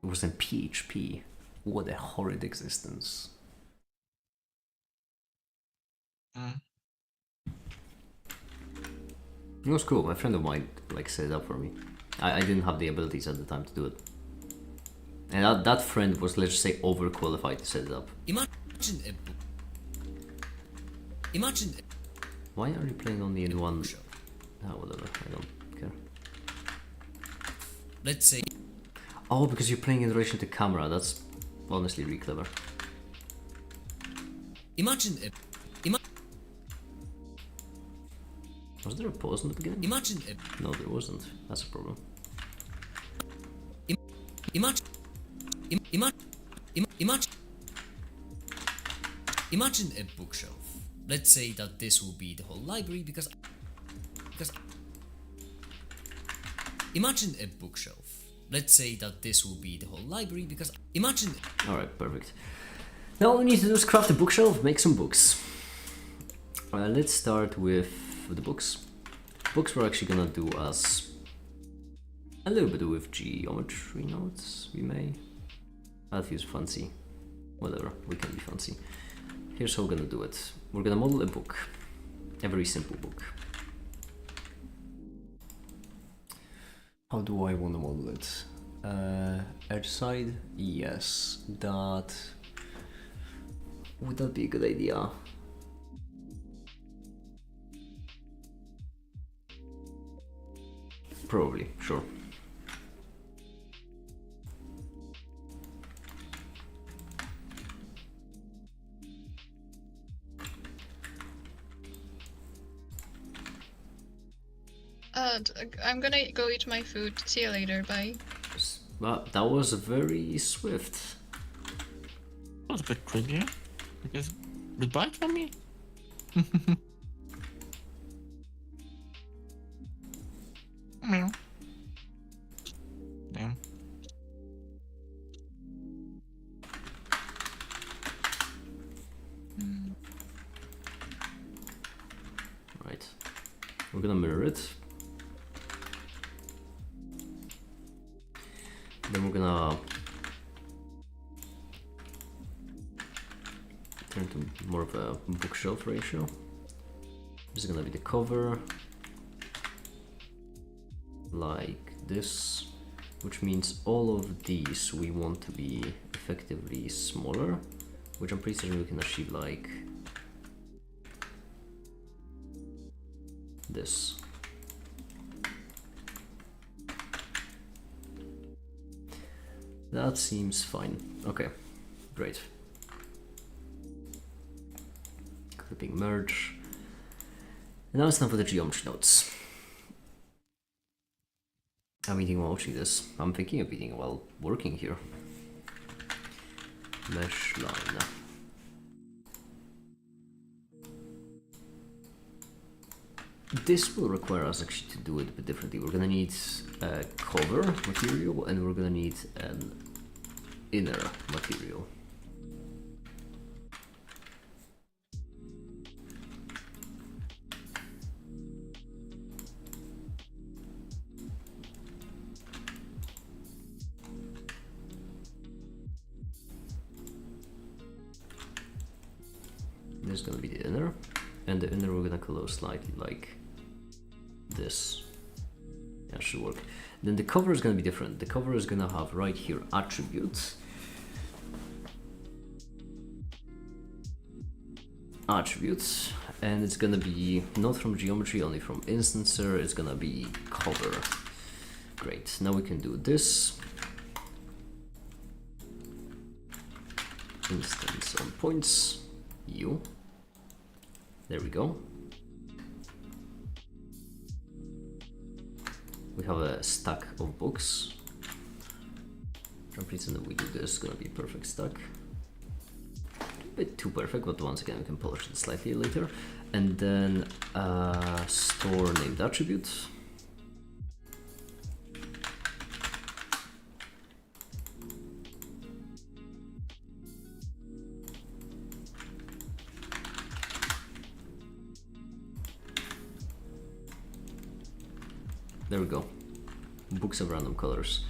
It was in PHP. What a horrid existence. It was cool. A friend of mine set it up for me. I didn't have the abilities at the time to do it. And that friend was, let's just say, overqualified to set it up.
Imagine a book. Imagine.
Why are you playing only in one? Whatever. I don't care.
Let's say.
Oh, because you're playing in relation to camera. That's honestly really clever.
Imagine a.
Was there a pause in the beginning?
Imagine a.
No, there wasn't. That's a problem.
Imagine. Imagine a bookshelf. Let's say that this will be the whole library because imagine a bookshelf. Let's say that this will be the whole library because imagine.
All right, perfect. Now all we need to do is craft a bookshelf, make some books. Let's start with the books. Books we're actually gonna do as a little bit with geometry notes, we may. That feels fancy. Whatever, we can be fancy. Here's how we're gonna do it. We're gonna model a book. A very simple book. How do I want to model it? Edge side? Yes. That... Would that be a good idea? Probably, sure.
I'm gonna go eat my food. See you later. Bye.
That was very swift.
That was a bit creepy. Because goodbye from me. Meow. Damn.
Right. We're gonna mirror it. Then we're gonna turn to more of a bookshelf ratio. This is gonna be the cover, like this, which means all of these we want to be effectively smaller, which I'm pretty certain we can achieve like this. That seems fine. Okay, great. Clipping merge. And now it's time for the geometry notes. I'm eating while watching this. I'm thinking of eating while working here. Mesh line. This will require us actually to do it a bit differently. We're gonna need a cover material and we're gonna need an inner material. This is gonna be the inner, and the inner we're gonna close slightly like this. Yeah, should work. Then the cover is gonna be different. The cover is gonna have right here attributes. Attributes, and it's gonna be not from geometry, only from instancer. It's gonna be cover. Great. Now we can do this. Instance on points. U. There we go. We have a stack of books. I'm pretty certain that we do this, it's gonna be a perfect stack. A bit too perfect, but once again we can polish it slightly later. And then store named attribute. There we go. Books of random colors.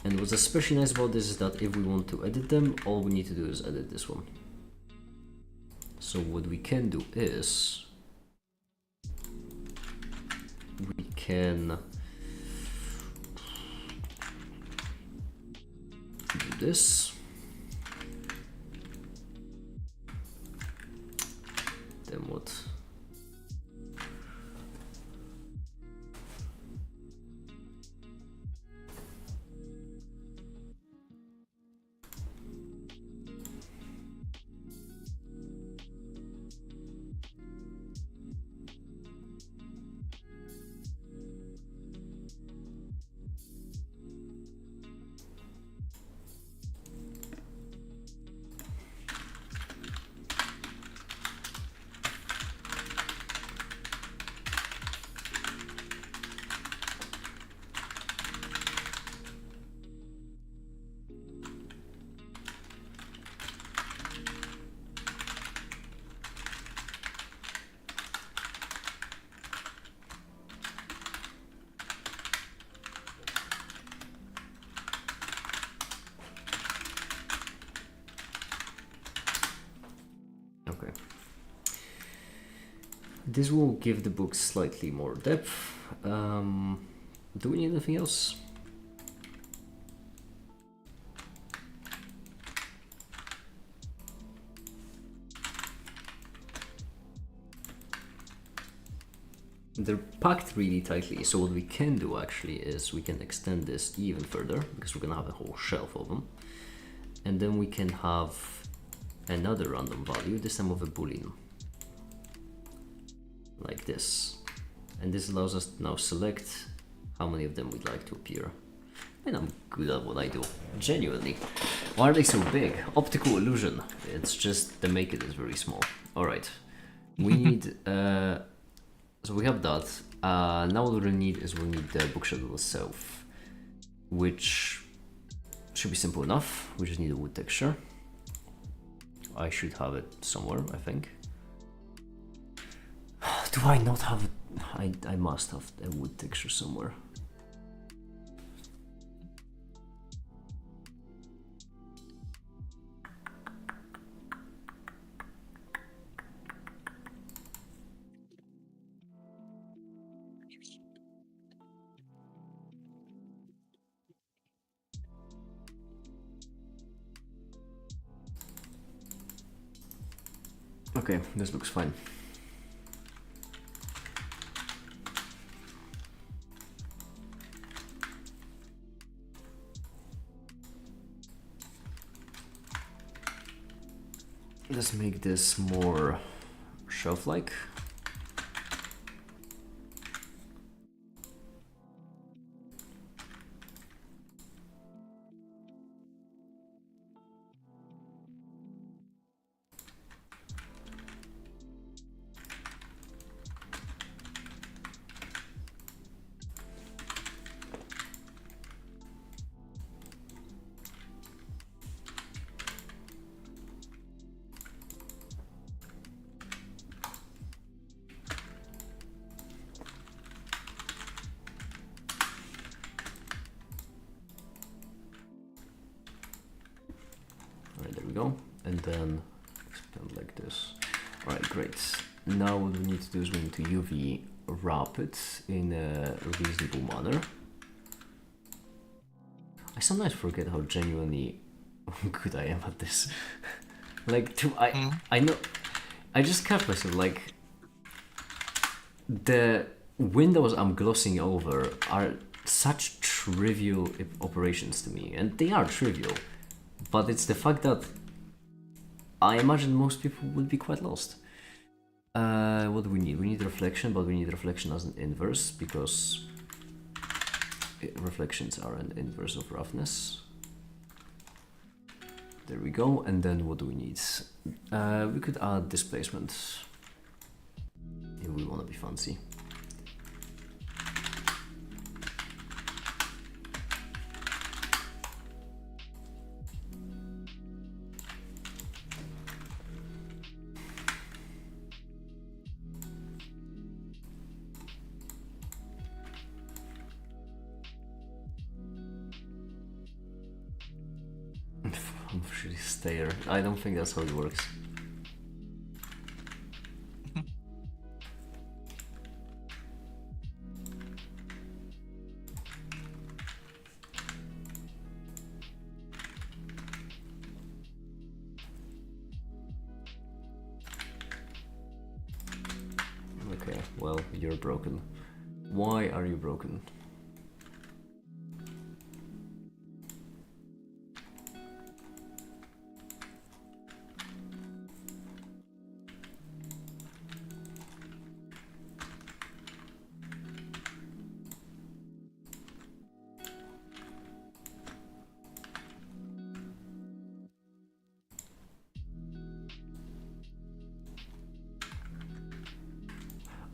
And what's especially nice about this is that if we want to edit them, all we need to do is edit this one. So what we can do is we can do this. Then what? Okay. This will give the book slightly more depth. Do we need anything else? They're packed really tightly, so what we can do actually is we can extend this even further, because we're gonna have a whole shelf of them. And then we can have another random value, this time of a boolean. Like this. And this allows us to now select how many of them we'd like to appear. And I'm good at what I do, genuinely. Why are they so big? Optical illusion. It's just the make it is very small. Alright. We need so we have that. Now what we need is we need the bookshelf itself, which should be simple enough. We just need a wood texture. I should have it somewhere, I think. Do I not have it? I must have a wood texture somewhere. Okay, this looks fine. Let's make this more shelf-like. Go, and then expand like this. Alright, great. Now what we need to do is we need to UV wrap it in a reasonable manner. I sometimes forget how genuinely good I am at this. Like, I know, I just catch myself, like, the windows I'm glossing over are such trivial operations to me, and they are trivial, but it's the fact that I imagine most people would be quite lost. What do we need? We need reflection, but we need reflection as an inverse, because reflections are an inverse of roughness. There we go, and then what do we need? We could add displacement if we want to be fancy. Stayer. I don't think that's how it works. Okay, well, you're broken. Why are you broken?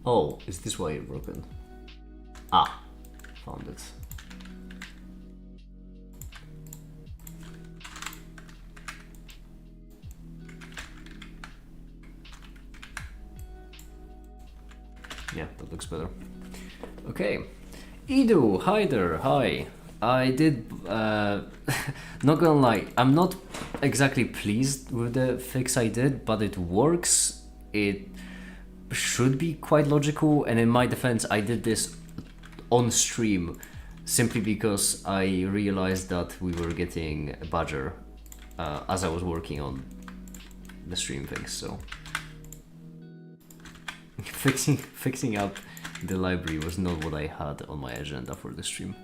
Oh, is this why you're broken? Ah, found it. Yeah, that looks better. Okay. Edu, hi there, hi. I did, not gonna lie, I'm not not exactly pleased with the fix I did, but it works. It should be quite logical, and in my defense, I did this on stream simply because I realized that we were getting a badger as I was working on the stream things, so fixing up the library was not what I had on my agenda for the stream.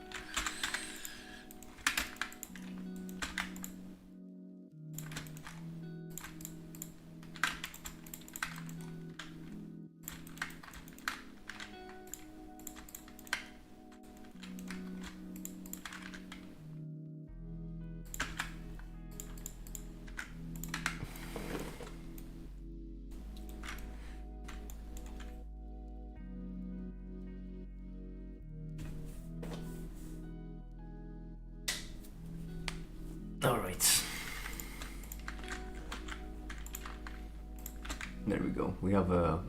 Alright. There we go. We have a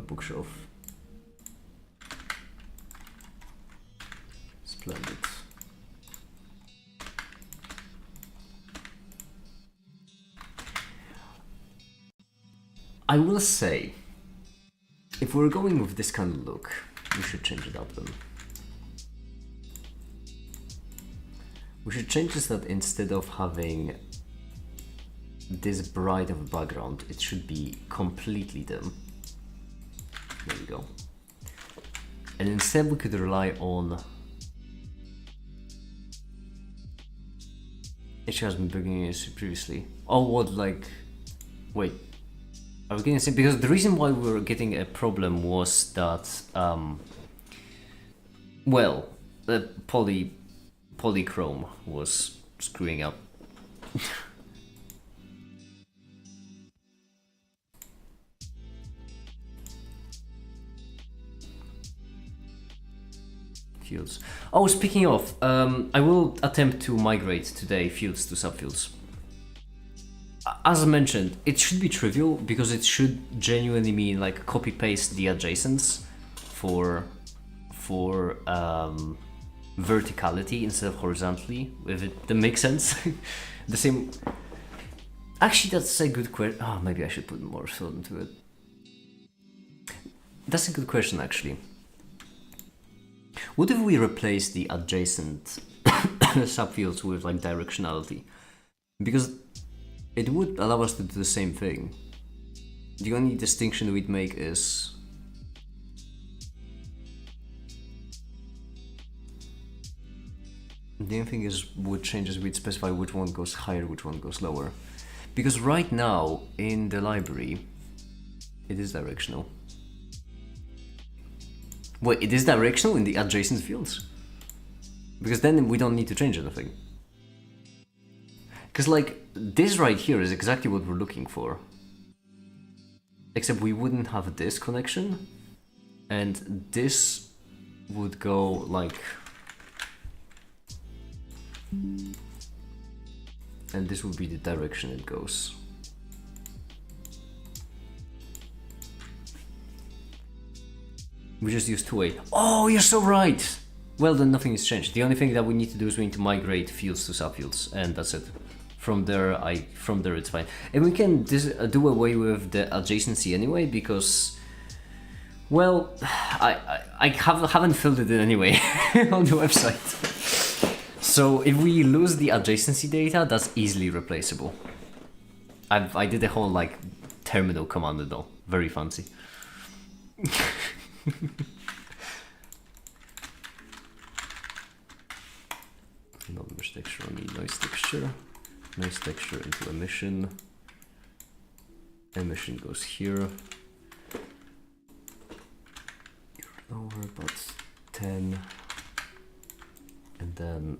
bookshelf. Splendid. I will say, if we're going with this kind of look, we should change it up then. We should change this that instead of having this bright of a background, it should be completely dim. There we go. And instead we could rely on... It has been beginning previously. Oh, what, like... Wait. Are we getting the same? Because the reason why we were getting a problem was that... well, the polychrome was screwing up. Fields. Oh, speaking of, I will attempt to migrate today fields to subfields. As I mentioned, it should be trivial because it should genuinely mean like copy paste the adjacents for verticality instead of horizontally, if it makes sense. The same. Actually, that's a good question. Oh, maybe I should put more thought into it. That's a good question, actually. What if we replace the adjacent subfields with like directionality? Because it would allow us to do the same thing. The only distinction we'd make is the only thing is would change is we'd specify which one goes higher, which one goes lower. Because right now in the library it is directional. Wait, it is directional in the adjacent fields? Because then we don't need to change anything. Because like this right here is exactly what we're looking for. Except we wouldn't have this connection, and this would go like, and this would be the direction it goes. We just use 2A. Oh, you're so right! Well, then nothing has changed. The only thing that we need to do is we need to migrate fields to subfields, and that's it. From there it's fine. And we can do away with the adjacency anyway, because, well, I haven't filled it in anyway on the website. So if we lose the adjacency data, that's easily replaceable. I did a whole like terminal command though, very fancy. Non-mesh texture on the noise texture. Noise texture into emission. Emission goes here. You're lower about 10. And then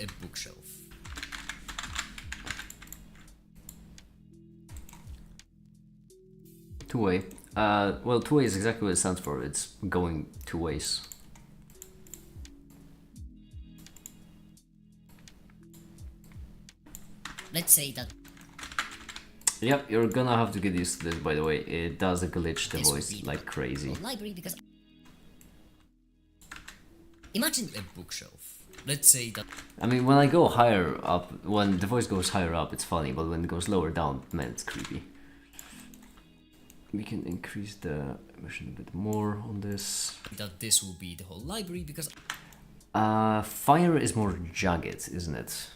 a bookshelf.
Two-way. Well, two-way is exactly what it stands for. It's going two ways.
Let's say that.
Yep, you're gonna have to get used to this, by the way. It does glitch the
This will
voice
be
like crazy.
whole library because imagine a bookshelf. Let's say that
I mean, when I go higher up, when the voice goes higher up, it's funny, but when it goes lower down, man, it's creepy. We can increase the emission a bit more on this.
this will be the whole library because
Fire is more jagged, isn't it?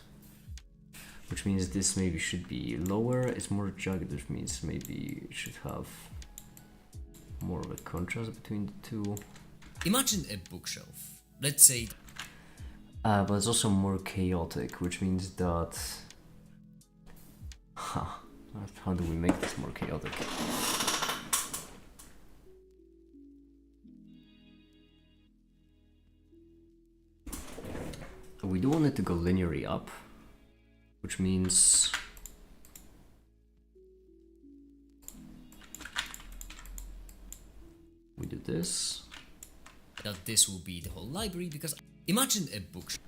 Which means this maybe should be lower. It's more jagged, which means maybe it should have more of a contrast between the two.
imagine a bookshelf. Let's say
But it's also more chaotic, which means that... Huh. How do we make this more chaotic? We do want it to go linearly up, which means... We do this.
that this will be the whole library because imagine a bookshelf.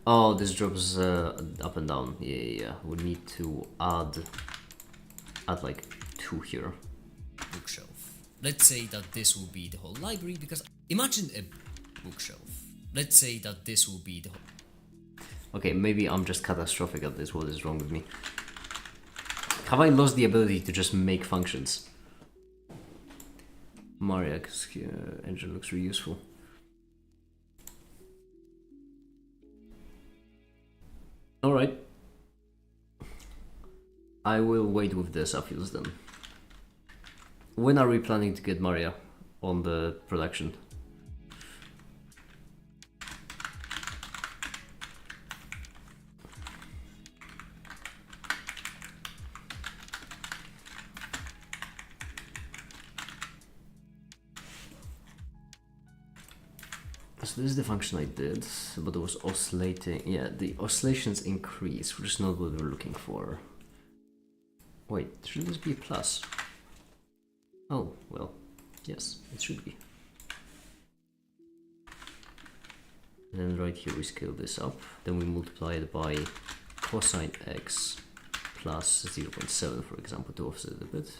Oh, this drops up and down. Yeah. We need to add like 2 here.
Bookshelf. Let's say that this will be the whole library because imagine a bookshelf. Let's say that this will be the whole.
Okay, maybe I'm just catastrophic at this. What is wrong with me? Have I lost the ability to just make functions? Maria's engine looks really useful. Alright. I will wait with the Safils then. When are we planning to get Maria on the production? So this is the function I did, but it was oscillating. Yeah, the oscillations increase, which is not what we're looking for. Wait, should this be a plus? Oh, well, yes, it should be. And then right here we scale this up, then we multiply it by cosine x plus 0.7, for example, to offset it a bit.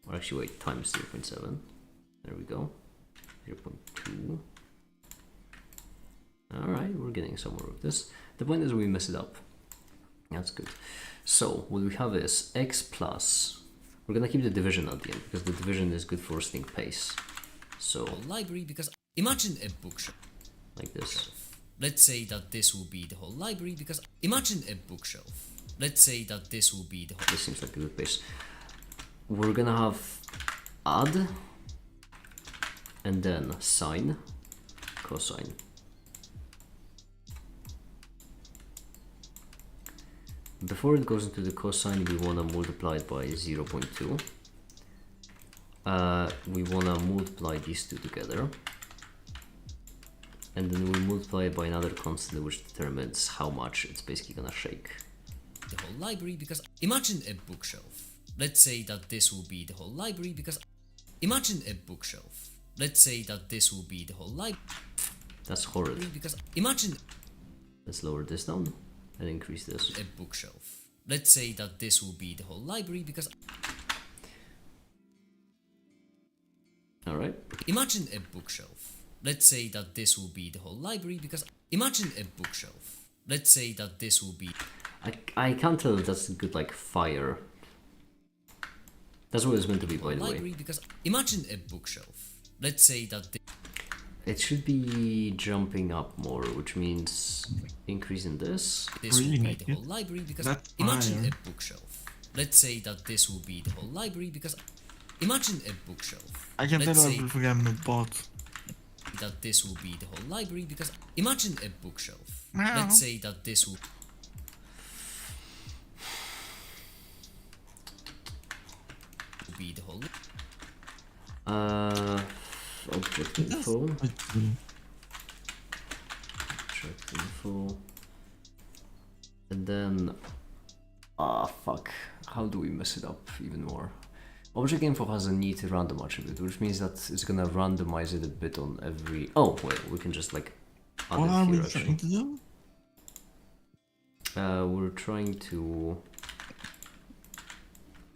Or actually, wait, times 0.7. There we go. 0.2. Alright, we're getting somewhere with this. The point is we mess it up. That's good. So, what we have is x plus... We're gonna keep the division at the end, because the division is good for sync pace. So,
whole library because imagine a bookshelf.
like this.
Let's say that this will be the whole library because imagine a bookshelf. Let's say that this will be the whole.
This seems like a good pace. We're gonna have add, and then sine, cosine. Before it goes into the cosine, we want to multiply it by 0.2. We want to multiply these two together. And then we multiply it by another constant which determines how much it's basically going to shake.
The whole library because imagine a bookshelf. Let's say that this will be the whole library because imagine a bookshelf. Let's say that this will be the whole library
That's horrid.
because imagine
Let's lower this down and increase this.
a bookshelf. Let's say that this will be the whole library because
Alright.
imagine a bookshelf. Let's say that this will be the whole library because imagine a bookshelf. Let's say that this will be
I can't tell if that's good like fire. That's what it's meant to be, by the
library
way.
because imagine a bookshelf. Let's say that
It should be jumping up more, which means increasing this.
this
Really
will be
make
the
it
whole library because
that
imagine
higher.
a bookshelf. Let's say that this will be the whole library because imagine a bookshelf.
I can
Let's
tell
say
if I'm not bot.
that this will be the whole library because imagine a bookshelf.
Meow.
Let's say that this will be the whole
Object info. Object info. And then, fuck. How do we mess it up even more? Object info has a neat random attribute, which means that it's gonna randomize it a bit on every. Oh wait, we can just like add
What
it
are we
here actually.
trying to do?
We're trying to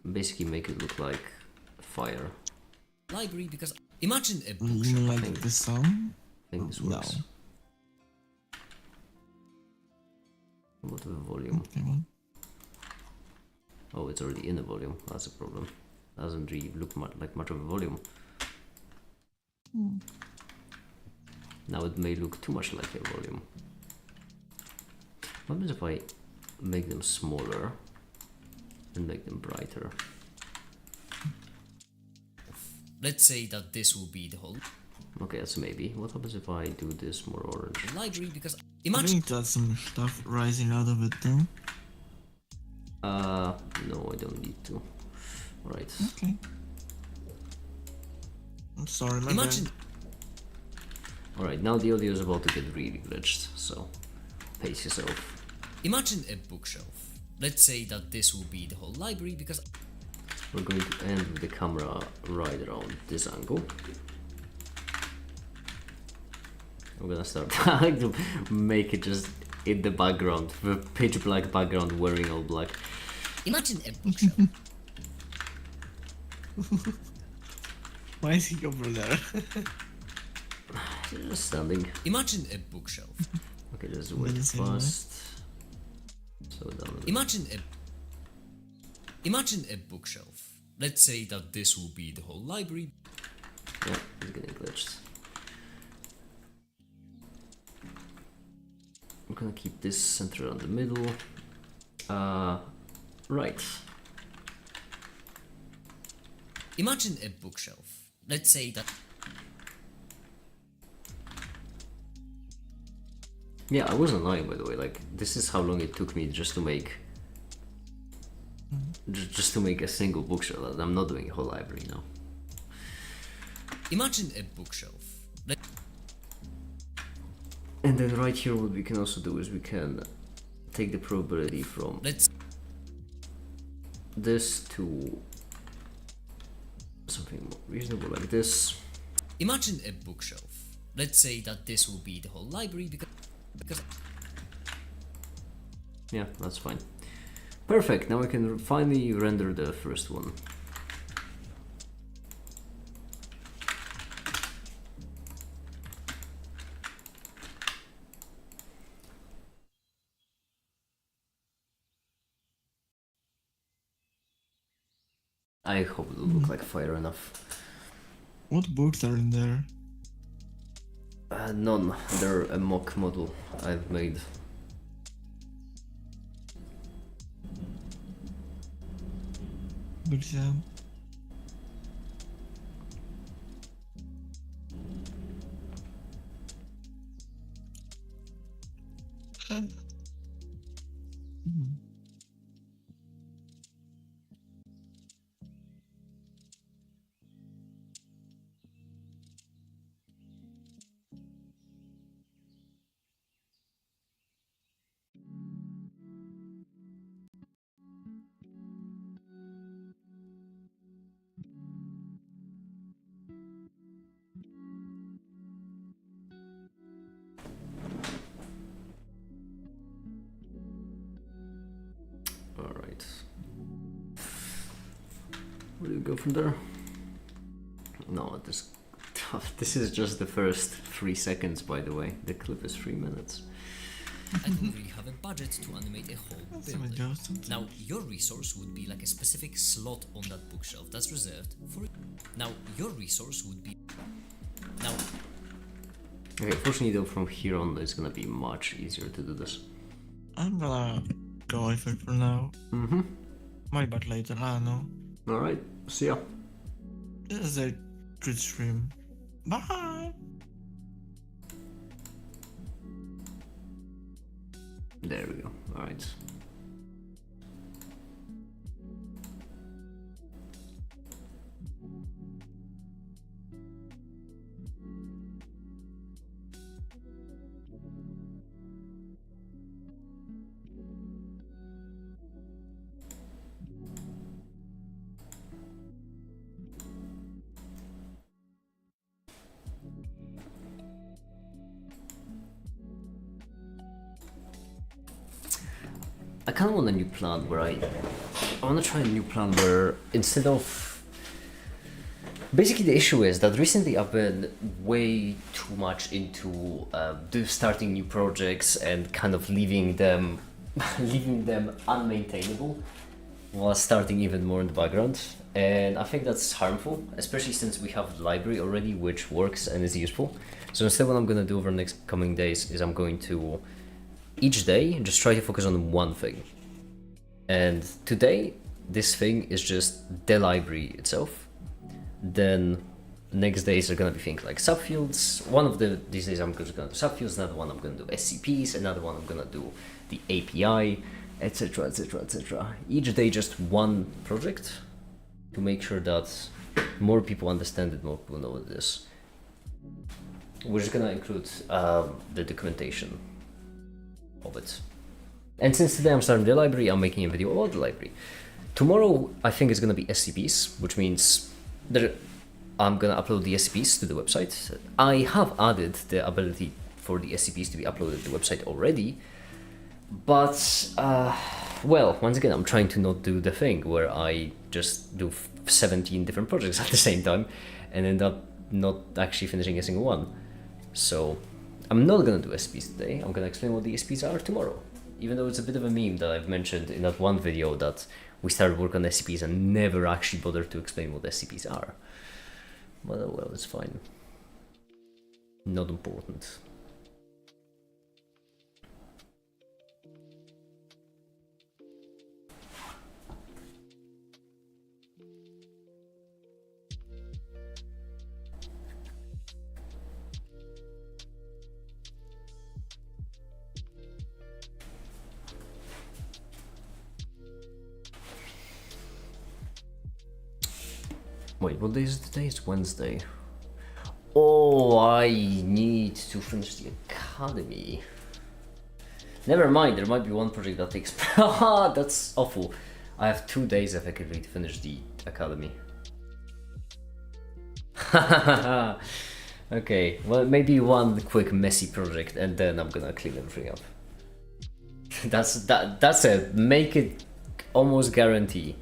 basically make it look like fire.
library because imagine a
You
bookshelf.
mean like
think-
the song?
I think this
No.
works. What with volume?
Okay, well,
Oh, it's already in a volume. That's a problem. Doesn't really look like much of a volume. Now it may look too much like a volume. What happens if I make them smaller and make them brighter?
Let's say that this will be the whole
Okay, that's a maybe. What happens if I do this more orange?
library because
I
imagine
think that's some stuff rising out of it though.
No, I don't need to. Right.
Okay. I'm sorry, my
imagine
bad.
Alright, now the audio is about to get really glitched, so pace yourself.
imagine a bookshelf. Let's say that this will be the whole library because
We're going to end with the camera right around this angle. I'm gonna start trying to make it just in the background, the pitch black background, wearing all black.
imagine a bookshelf.
Why is he over there?
Just standing.
Imagine a bookshelf.
Okay, let's do it
Medicine, right?
fast. So down a bit.
Imagine a bookshelf. Let's say that this will be the whole library.
Yeah, it's getting glitched. I'm gonna keep this centered on the middle. Right.
Imagine a bookshelf. Let's say that
Yeah, I wasn't lying, by the way. Like, this is how long it took me just to make, just to make a single bookshelf. I'm not doing a whole library now.
imagine a bookshelf.
And then right here, what we can also do is we can take the probability from
Let's
this to something more reasonable like this.
imagine a bookshelf. Let's say that this will be the whole library because
Yeah, that's fine. Perfect. Now I can finally render the first one. I hope it'll look like fire enough.
What books are in there?
None. They're a mock model I've made.
Good job.
Alright. Where do you go from there? No, this is just the first 3 seconds, by the way. The clip is 3 minutes.
I don't really have a budget to animate a whole
That's some
building.
adjustments.
Now, your resource would be like a specific slot on that bookshelf that's reserved for. Now, your resource would be. Now,
Okay, fortunately though, from here on it's gonna be much easier to do this.
I'm gonna go with it for now.
Mm-hmm.
Might back later, I don't know.
Alright, see ya.
This is a good stream. Bye!
There we go. Alright. I kind of want a new plan where I I want to try a new plan where instead of... Basically, the issue is that recently I've been way too much into starting new projects and kind of leaving them, leaving them unmaintainable, while starting even more in the background. And I think that's harmful, especially since we have the library already, which works and is useful. So instead, what I'm gonna do over the next coming days is I'm going to each day just try to focus on one thing. And today, this thing is just the library itself. Then next days are gonna be things like subfields. One of these days I'm just gonna do subfields, another one I'm gonna do SCPs, another one I'm gonna do the API, etc, etc, etc. Each day just one project to make sure that more people understand it, more people know what it is. We're just gonna include the documentation of it. And since today I'm starting the library, I'm making a video about the library. Tomorrow I think it's gonna be SCPs, which means I'm gonna upload the SCPs to the website. I have added the ability for the SCPs to be uploaded to the website already, but well, once again, I'm trying to not do the thing where I just do 17 different projects at the same time and end up not actually finishing a single one. So I'm not gonna do SCPs today. I'm gonna explain what the SCPs are tomorrow, even though it's a bit of a meme that I've mentioned in that one video that we started work on SCPs and never actually bothered to explain what SCPs are. But oh well, it's fine. Not important. Wait, what day is it today? It's Wednesday. Oh, I need to finish the academy. Never mind, there might be one project that takes... That's awful. I have 2 days effectively to finish the academy. Okay, well, maybe one quick messy project and then I'm gonna clean everything up. That's it. Make it almost guarantee.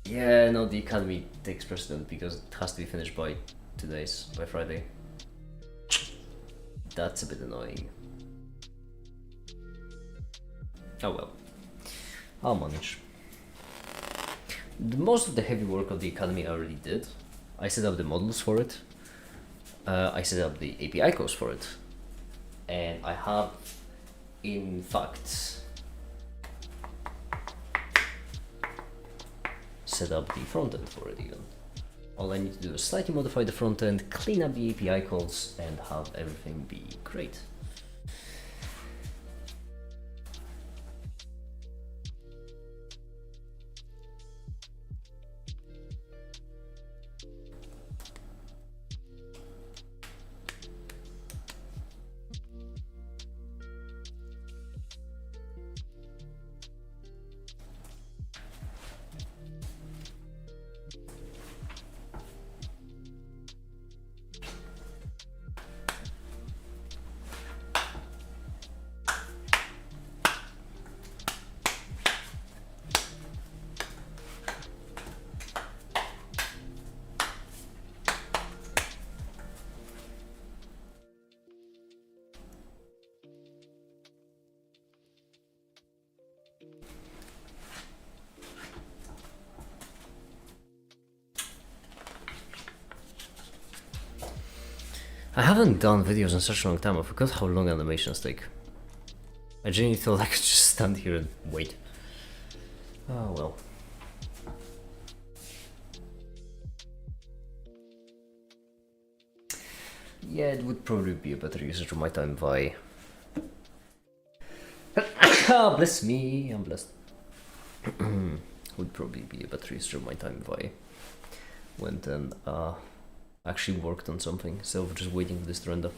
Yeah, no, the academy takes precedent because it has to be finished by 2 days, by Friday. That's a bit annoying. Oh well, I'll manage. Most of the heavy work of the academy I already did. I set up the models for it. I set up the API calls for it. And I have, in fact, set up the front end for it even. All I need to do is slightly modify the front end, clean up the API calls, and have everything be great. I haven't done videos in such a long time. I forgot how long animations take. I genuinely thought I could just stand here and wait. Oh well. Yeah, it would probably be a better usage of my time if I... Bless me, I'm blessed. Would probably be a better usage of my time if I went and actually worked on something instead of just waiting for this to render.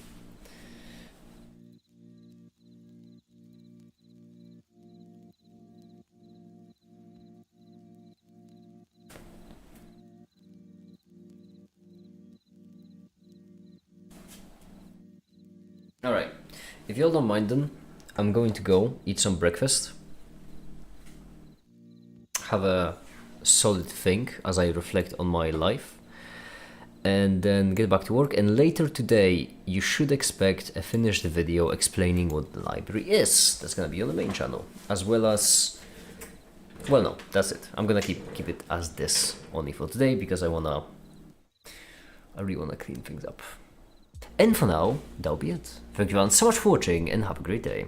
Alright, if you all don't mind then, I'm going to go eat some breakfast. have a solid think as I reflect on my life, and then get back to work. And later today, you should expect a finished video explaining what the library is. That's gonna be on the main channel, as well as, well, no, that's it. I'm gonna keep it as this only for today because I really wanna clean things up. And for now, that'll be it. Thank you all so much for watching and have a great day.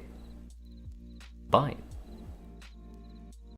Bye.